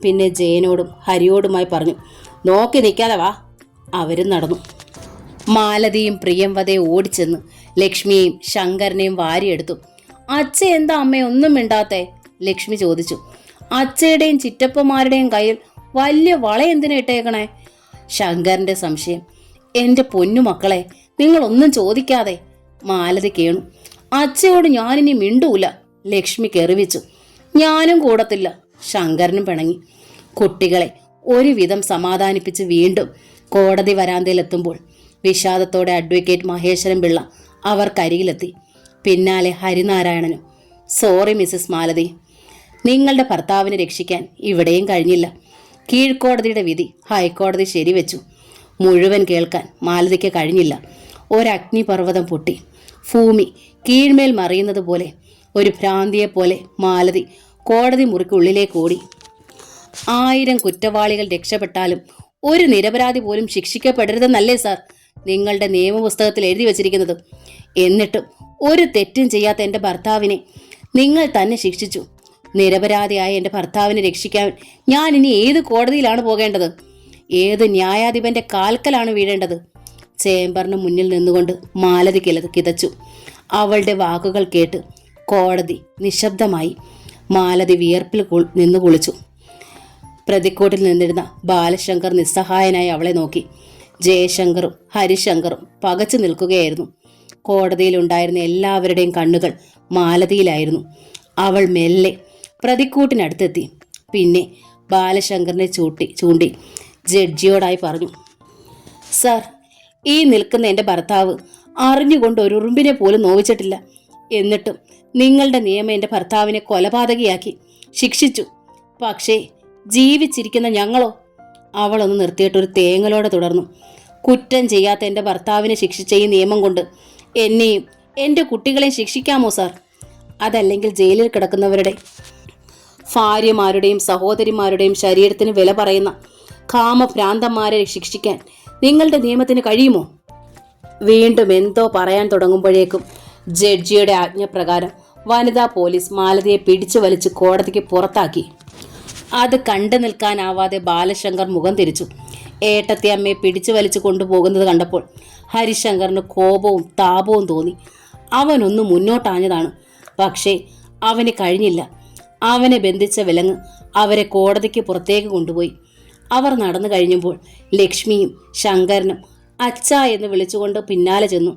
പിന്നെ ജയനോടും ഹരിയോടുമായി പറഞ്ഞു, നോക്കി നിൽക്കാതെ വാ. അവരും നടന്നു. മാലതിയും പ്രിയംവദയെ ഓടിച്ചെന്ന് ലക്ഷ്മിയെയും ശങ്കരനെയും വാരിയെടുത്തു. അച്ഛ എന്താ അമ്മ ഒന്നും മിണ്ടാത്തേ? ലക്ഷ്മി ചോദിച്ചു. അച്ഛയുടെയും ചിറ്റപ്പന്മാരുടെയും കയ്യിൽ വലിയ വള എന്തിനാ ഇട്ടേക്കണേ? ശങ്കരന്റെ സംശയം. എൻ്റെ പൊന്നു മക്കളെ, നിങ്ങളൊന്നും ചോദിക്കാതെ. മാലതി കേണു. അച്ഛയോട് ഞാനിനി മിണ്ടൂല. ലക്ഷ്മി കെറിവിച്ചു. ഞാനും കൂടത്തില്ല. ശങ്കരനും പിണങ്ങി. കുട്ടികളെ ഒരുവിധം സമാധാനിപ്പിച്ച് വീണ്ടും കോടതി വരാന്തയിലെത്തുമ്പോൾ വിഷാദത്തോടെ അഡ്വക്കേറ്റ് മഹേശ്വരൻ പിള്ള അവർക്കരികിലെത്തി. പിന്നാലെ ഹരിനാരായണനും. സോറി മിസ്സസ് മാലതി, നിങ്ങളുടെ ഭർത്താവിനെ രക്ഷിക്കാൻ ഇവിടെയും കഴിഞ്ഞില്ല. കീഴ്ക്കോടതിയുടെ വിധി ഹൈക്കോടതി ശരിവെച്ചു. മുഴുവൻ കേൾക്കാൻ മാലതിക്ക് കഴിഞ്ഞില്ല. ഒരഗ്നിപർവ്വതം പൊട്ടി. ഭൂമി കീഴ്മേൽ മറിയുന്നത് പോലെ ഒരു ഭ്രാന്തിയെപ്പോലെ മാലതി കോടതി മുറിക്കുള്ളിലേക്ക് ഓടി. 1000 കുറ്റവാളികൾ രക്ഷപ്പെട്ടാലും ഒരു നിരപരാധി പോലും ശിക്ഷിക്കപ്പെടരുതെന്നല്ലേ സാർ നിങ്ങളുടെ നിയമപുസ്തകത്തിൽ എഴുതി വച്ചിരിക്കുന്നത്? എന്നിട്ടും ഒരു തെറ്റും ചെയ്യാത്ത എൻ്റെ ഭർത്താവിനെ നിങ്ങൾ തന്നെ ശിക്ഷിച്ചു. നിരപരാധിയായ എൻ്റെ ഭർത്താവിനെ രക്ഷിക്കാൻ ഞാൻ ഇനി ഏത് കോടതിയിലാണ് പോകേണ്ടത്? ഏത് ന്യായാധിപന്റെ കാൽക്കലാണ് വീഴേണ്ടത്? ചേംബറിന് മുന്നിൽ നിന്നുകൊണ്ട് മാലതി കിതച്ചു. അവളുടെ വാക്കുകൾ കേട്ട് കോടതി നിശബ്ദമായി. മാലതി വിയർപ്പിൽ നിന്ന് കുളിച്ചു. പ്രതിക്കൂട്ടിൽ നിന്നിരുന്ന ബാലശങ്കർ നിസ്സഹായനായി അവളെ നോക്കി. ജയശങ്കറും ഹരിശങ്കറും പകച്ചു നിൽക്കുകയായിരുന്നു. കോടതിയിലുണ്ടായിരുന്ന എല്ലാവരുടെയും കണ്ണുകൾ മാലതിയിലായിരുന്നു. അവൾ മെല്ലെ പ്രതിക്കൂട്ടിനടുത്തെത്തി. പിന്നെ ബാലശങ്കറിനെ ചൂണ്ടി ജഡ്ജിയോടായി പറഞ്ഞു, സാർ, ഈ നിൽക്കുന്ന എൻ്റെ ഭർത്താവ് അറിഞ്ഞുകൊണ്ട് ഒരു ഉറുമ്പിനെ പോലും നോവിച്ചിട്ടില്ല. എന്നിട്ടും നിങ്ങളുടെ നിയമം എൻ്റെ ഭർത്താവിനെ കൊലപാതകയാക്കി ശിക്ഷിച്ചു. പക്ഷേ ജീവിച്ചിരിക്കുന്ന ഞങ്ങളോ? അവളൊന്ന് നിർത്തിയിട്ടൊരു തേങ്ങലോടെ തുടർന്നു. കുറ്റം ചെയ്യാത്ത എൻ്റെ ഭർത്താവിനെ ശിക്ഷിച്ച ഈ നിയമം കൊണ്ട് എന്നെയും എൻ്റെ കുട്ടികളെയും ശിക്ഷിക്കാമോ സാർ? അതല്ലെങ്കിൽ ജയിലിൽ കിടക്കുന്നവരുടെ ഭാര്യമാരുടെയും സഹോദരിമാരുടെയും ശരീരത്തിന് വില പറയുന്ന കാമഭ്രാന്തന്മാരെ ശിക്ഷിക്കാൻ നിങ്ങളുടെ നിയമത്തിന് കഴിയുമോ? വീണ്ടും എന്തോ പറയാൻ തുടങ്ങുമ്പോഴേക്കും ജഡ്ജിയുടെ ആജ്ഞപ്രകാരം വനിതാ പോലീസ് മാലതിയെ പിടിച്ചു വലിച്ച് കോടതിക്ക് പുറത്താക്കി. അത് കണ്ടു നിൽക്കാനാവാതെ ബാലശങ്കർ മുഖം തിരിച്ചു. ഏട്ടത്തി അമ്മയെ പിടിച്ചു വലിച്ചു കൊണ്ടുപോകുന്നത് കണ്ടപ്പോൾ ഹരിശങ്കറിന് കോപവും താപവും തോന്നി. അവനൊന്ന് മുന്നോട്ടാഞ്ഞതാണ്. പക്ഷേ അവന് കഴിഞ്ഞില്ല. അവനെ ബന്ധിച്ച വിലങ്ങ് അവരെ കോടതിക്ക് പുറത്തേക്ക് കൊണ്ടുപോയി. അവർ നടന്നു കഴിഞ്ഞപ്പോൾ ലക്ഷ്മിയും ശങ്കരനും അച്ഛ എന്ന് വിളിച്ചുകൊണ്ട് പിന്നാലെ ചെന്നു.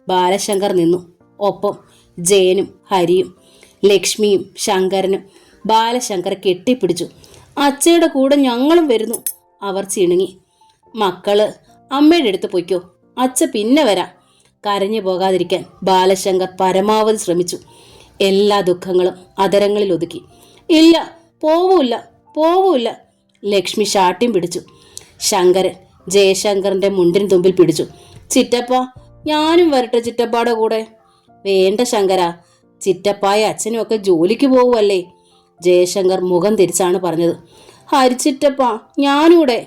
ബാലശങ്കർ നിന്നു. ഒപ്പം ജയനും ഹരിയും. ലക്ഷ്മിയും ശങ്കരനും ബാലശങ്കർ കെട്ടിപ്പിടിച്ചു. അച്ഛയുടെ കൂടെ ഞങ്ങളും വരുന്നു. അവർ ചിണുങ്ങി. മക്കള് അമ്മയുടെ അടുത്ത് പൊയ്ക്കോ, അച്ഛ പിന്നെ വരാം. കരഞ്ഞു പോകാതിരിക്കാൻ ബാലശങ്കർ പരമാവധി ശ്രമിച്ചു. എല്ലാ ദുഃഖങ്ങളും അതരങ്ങളിൽ ഒതുക്കി. ഇല്ല, പോവൂല്ല, പോവൂല്ല. ലക്ഷ്മി ശാഠ്യം പിടിച്ചു. ശങ്കരൻ ജയശങ്കറിന്റെ മുണ്ടിന് തുമ്പിൽ പിടിച്ചു. ചിറ്റപ്പ, ഞാനും വരട്ടെ ചിറ്റപ്പാടെ കൂടെ? വേണ്ട ശങ്കര, ചിറ്റപ്പായ അച്ഛനും ഒക്കെ ജോലിക്ക് പോവുമല്ലേ? ജയശങ്കർ മുഖം തിരിച്ചാണ് പറഞ്ഞത്. ഹരിച്ചിറ്റപ്പ, ഞാനൂടെ.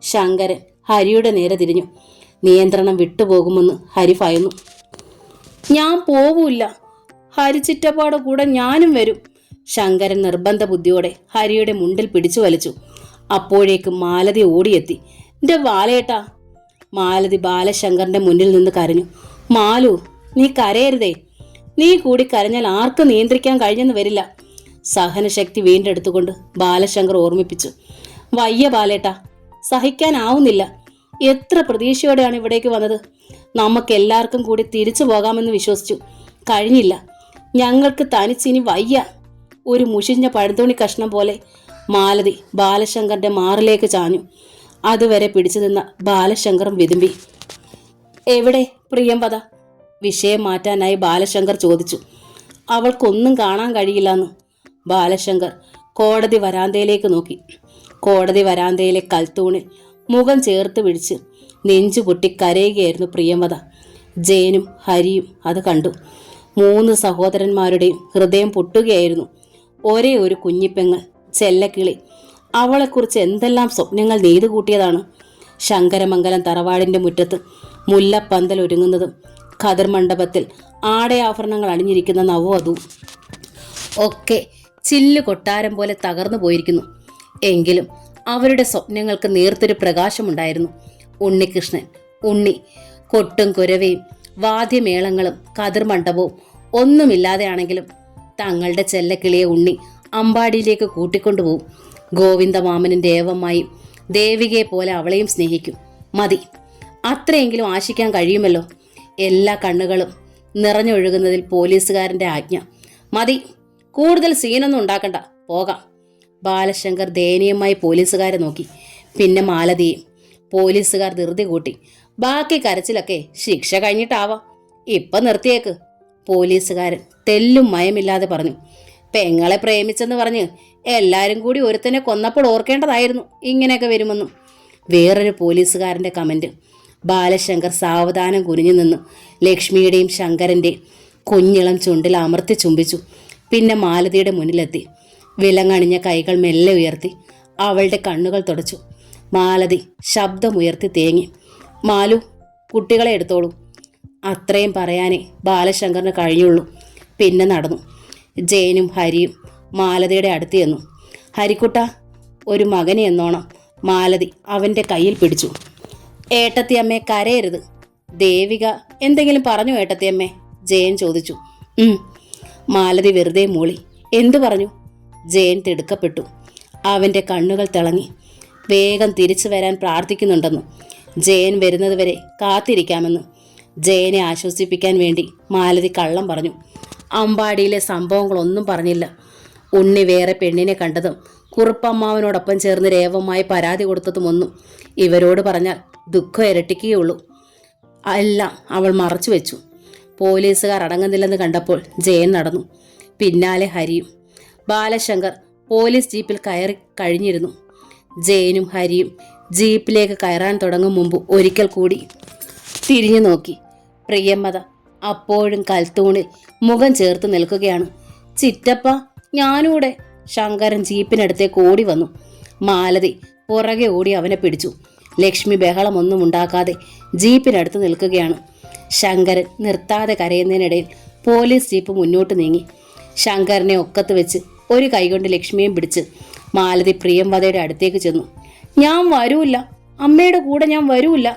ശങ്കരൻ ഹരിയുടെ നേരെ തിരിഞ്ഞു. നിയന്ത്രണം വിട്ടുപോകുമെന്ന് ഹരി ഭയന്നു. ഞാൻ പോവൂല്ല, ഹരിച്ചിറ്റപ്പാടെ കൂടെ ഞാനും വരും. ശങ്കരൻ നിർബന്ധ ബുദ്ധിയോടെ ഹരിയുടെ മുണ്ടിൽ പിടിച്ചു വലിച്ചു. അപ്പോഴേക്കും മാലതി ഓടിയെത്തി. എന്റെ ബാലേട്ടാ! മാലതി ബാലശങ്കറിന്റെ മുന്നിൽ നിന്ന് കരഞ്ഞു. മാലു, നീ കരയരുതേ. നീ കൂടി കരഞ്ഞാൽ ആർക്കും നിയന്ത്രിക്കാൻ കഴിഞ്ഞെന്ന് വരില്ല. സഹനശക്തി വീണ്ടെടുത്തുകൊണ്ട് ബാലശങ്കർ ഓർമ്മിപ്പിച്ചു. വയ്യ ബാലേട്ടാ, സഹിക്കാനാവുന്നില്ല. എത്ര പ്രതീക്ഷയോടെയാണ് ഇവിടേക്ക് വന്നത്. നമുക്കെല്ലാവർക്കും കൂടി തിരിച്ചു പോകാമെന്ന് വിശ്വസിച്ചു. കഴിഞ്ഞില്ല. ഞങ്ങൾക്ക് തനിച്ചിനി വയ്യ. ഒരു മുഷിഞ്ഞ പഴന്തുണി കഷ്ണം പോലെ മാലതി ബാലശങ്കറിന്റെ മാറിലേക്ക് ചാഞ്ഞു. അതുവരെ പിടിച്ചു നിന്ന ബാലശങ്കറും വിതുമ്പി. എവിടെ പ്രിയംവദ? വിഷയം മാറ്റാനായി ബാലശങ്കർ ചോദിച്ചു. അവൾക്കൊന്നും കാണാൻ കഴിയില്ലെന്ന്. ബാലശങ്കർ കോടതി വരാന്തയിലേക്ക് നോക്കി. കോടതി വരാന്തയിലെ കൽത്തൂണിൽ മുഖം ചേർത്ത് പിടിച്ച് നെഞ്ചു പൊട്ടി കരയുകയായിരുന്നു പ്രിയംവദ. ജയനും ഹരിയും അത് കണ്ടു. 3 സഹോദരന്മാരുടെയും ഹൃദയം പൊട്ടുകയായിരുന്നു. ഒരേ ഒരു കുഞ്ഞിപ്പെങ്ങൾ, ചെല്ലക്കിളി. അവളെക്കുറിച്ച് എന്തെല്ലാം സ്വപ്നങ്ങൾ നെയ്തു കൂട്ടിയതാണ്. ശങ്കരമംഗലം തറവാടിന്റെ മുറ്റത്ത് മുല്ലപ്പന്തൽ ഒരുങ്ങുന്നതും ഖദർ മണ്ഡപത്തിൽ ആടയാഭരണങ്ങൾ അണിഞ്ഞിരിക്കുന്ന നവവധു ഒക്കെ ചില്ലു കൊട്ടാരം പോലെ തകർന്നു പോയിരിക്കുന്നു. എങ്കിലും അവരുടെ സ്വപ്നങ്ങൾക്ക് നേർത്തൊരു പ്രകാശമുണ്ടായിരുന്നു. ഉണ്ണികൃഷ്ണൻ, ഉണ്ണി. കൊട്ടും കുരവയും വാദ്യമേളങ്ങളും ഖദർ മണ്ഡപവും ഒന്നുമില്ലാതെയാണെങ്കിലും തങ്ങളുടെ ചെല്ലക്കിളിയെ ഉണ്ണി അമ്പാടിയിലേക്ക് കൂട്ടിക്കൊണ്ടുപോകും. ഗോവിന്ദമാമനും ദേവമ്മായും ദേവികയെ പോലെ അവളെയും സ്നേഹിക്കും. മതി, അത്രയെങ്കിലും ആശിക്കാൻ കഴിയുമല്ലോ. എല്ലാ കണ്ണുകളും നിറഞ്ഞൊഴുകുന്നതിൽ പോലീസുകാരന്റെ ആജ്ഞ. മതി, കൂടുതൽ സീനൊന്നും ഉണ്ടാക്കണ്ട, പോകാം. ബാലശങ്കർ ദയനീയമായി പോലീസുകാരെ നോക്കി. പിന്നെ മാലതിയും. പോലീസുകാർ ധൃതി കൂട്ടി. ബാക്കി കരച്ചിലൊക്കെ ശിക്ഷ കഴിഞ്ഞിട്ടാവാം, ഇപ്പൊ നിർത്തിയേക്ക്. പോലീസുകാരൻ തെല്ലും മയമില്ലാതെ പറഞ്ഞു. പെങ്ങളെ പ്രേമിച്ചെന്ന് പറഞ്ഞ് എല്ലാരും കൂടി ഒരുത്തനെ കൊന്നപ്പോൾ ഓർക്കേണ്ടതായിരുന്നു ഇങ്ങനെയൊക്കെ വരുമെന്നും. വേറൊരു പോലീസുകാരന്റെ കമന്റ്. ബാലശങ്കർ സാവധാനം കുനിഞ്ഞു നിന്ന് ലക്ഷ്മിയുടെയും ശങ്കരന്റെയും കുഞ്ഞിളം ചുണ്ടിൽ അമർത്തി ചുംബിച്ചു. പിന്നെ മാലതിയുടെ മുന്നിലെത്തി. വിലങ്ങണിഞ്ഞ കൈകൾ മെല്ലെ ഉയർത്തി അവളുടെ കണ്ണുകൾ തുടച്ചു. മാലതി ശബ്ദമുയർത്തി തേങ്ങി. മാലു, കുട്ടികളെ എടുത്തോളൂ. അത്രയും പറയാനേ ബാലശങ്കറിന് കഴിഞ്ഞുള്ളൂ. പിന്നെ നടന്നു. ജയനും ഹരിയും മാലതിയുടെ അടുത്ത് ചെന്നു. ഹരിക്കുട്ട, ഒരു മകനെ എന്നോണം മാലതി അവൻ്റെ കയ്യിൽ പിടിച്ചു. ഏട്ടത്തിയമ്മേ, കരയരുത്. ദേവിക എന്തെങ്കിലും പറഞ്ഞു ഏട്ടത്തിയമ്മേ? ജയൻ ചോദിച്ചു. മാലതി വെറുതെ മൂളി. എന്തു പറഞ്ഞു? ജയൻ തിടുക്കപ്പെട്ടു. അവൻ്റെ കണ്ണുകൾ തിളങ്ങി. വേഗം തിരിച്ചു വരാൻ പ്രാർത്ഥിക്കുന്നുണ്ടെന്ന്. ജയൻ വരുന്നതുവരെ കാത്തിരിക്കാമെന്ന്. ജയനെ ആശ്വസിപ്പിക്കാൻ വേണ്ടി മാലതി കള്ളം പറഞ്ഞു. അമ്പാടിയിലെ സംഭവങ്ങളൊന്നും പറഞ്ഞില്ല. ഉണ്ണി വേറെ പെണ്ണിനെ കണ്ടതും കുറുപ്പമ്മാവനോടൊപ്പം ചേർന്ന് രേവമായി പരാതി കൊടുത്തതുമൊന്നും ഇവരോട് പറഞ്ഞാൽ ദുഃഖം ഇരട്ടിക്കുകയുള്ളൂ. എല്ലാം അവൾ മറച്ചു വെച്ചു. പോലീസുകാർ അടങ്ങുന്നില്ലെന്ന് കണ്ടപ്പോൾ ജയൻ നടന്നു. പിന്നാലെ ഹരിയും. ബാലശങ്കർ പോലീസ് ജീപ്പിൽ കയറി കഴിഞ്ഞിരുന്നു. ജയനും ഹരിയും ജീപ്പിലേക്ക് കയറാൻ തുടങ്ങും മുമ്പ് ഒരിക്കൽ കൂടി തിരിഞ്ഞു നോക്കി. പ്രിയമ്മത അപ്പോഴും കൽത്തൂണിൽ മുഖം ചേർത്ത് നിൽക്കുകയാണ്. ചിറ്റപ്പ, ഞാനൂടെ. ശങ്കരൻ ജീപ്പിനടുത്തേക്ക് ഓടി വന്നു. മാലതി പുറകെ ഓടി അവനെ പിടിച്ചു. ലക്ഷ്മി ബഹളമൊന്നും ഉണ്ടാക്കാതെ ജീപ്പിനടുത്ത് നിൽക്കുകയാണ്. ശങ്കരൻ നിർത്താതെ കരയുന്നതിനിടയിൽ പോലീസ് ജീപ്പ് മുന്നോട്ട് നീങ്ങി. ശങ്കരനെ ഒക്കത്ത് വെച്ച് ഒരു കൈകൊണ്ട് ലക്ഷ്മിയും പിടിച്ച് മാലതി പ്രിയംവദയുടെ അടുത്തേക്ക് ചെന്നു. ഞാൻ വരൂല്ല, അമ്മയുടെ കൂടെ ഞാൻ വരൂല്ല.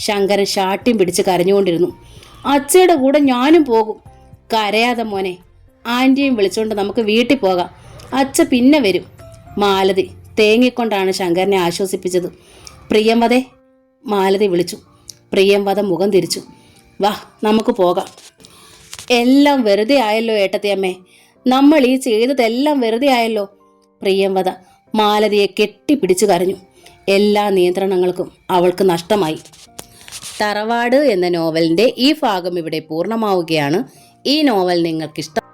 ശങ്കരൻ ഷാട്ടിയും പിടിച്ച് കരഞ്ഞുകൊണ്ടിരുന്നു. അച്ഛയുടെ കൂടെ ഞാനും പോകും. കരയാതെ മോനെ, ആൻറ്റിയും വിളിച്ചുകൊണ്ട് നമുക്ക് വീട്ടിൽ പോകാം, അച്ഛ പിന്നെ വരും. മാലതി തേങ്ങിക്കൊണ്ടാണ് ശങ്കരനെ ആശ്വസിപ്പിച്ചത്. പ്രിയംവദേ, മാലതി വിളിച്ചു. പ്രിയംവദ മുഖം തിരിച്ചു. വാ, നമുക്ക് പോകാം. എല്ലാം വെറുതെ ആയല്ലോ ഏട്ടത്തിയമ്മേ, നമ്മൾ ഈ ചെയ്തതെല്ലാം വെറുതെ ആയല്ലോ. പ്രിയംവദ മാലതിയെ കെട്ടിപ്പിടിച്ചു കരഞ്ഞു. എല്ലാ നിയന്ത്രണങ്ങൾക്കും അവൾക്ക് നഷ്ടമായി. തറവാട് എന്ന നോവലിൻ്റെ ഈ ഭാഗം ഇവിടെ പൂർണ്ണമാവുകയാണ്. ഈ നോവൽ നിങ്ങൾക്കിഷ്ടം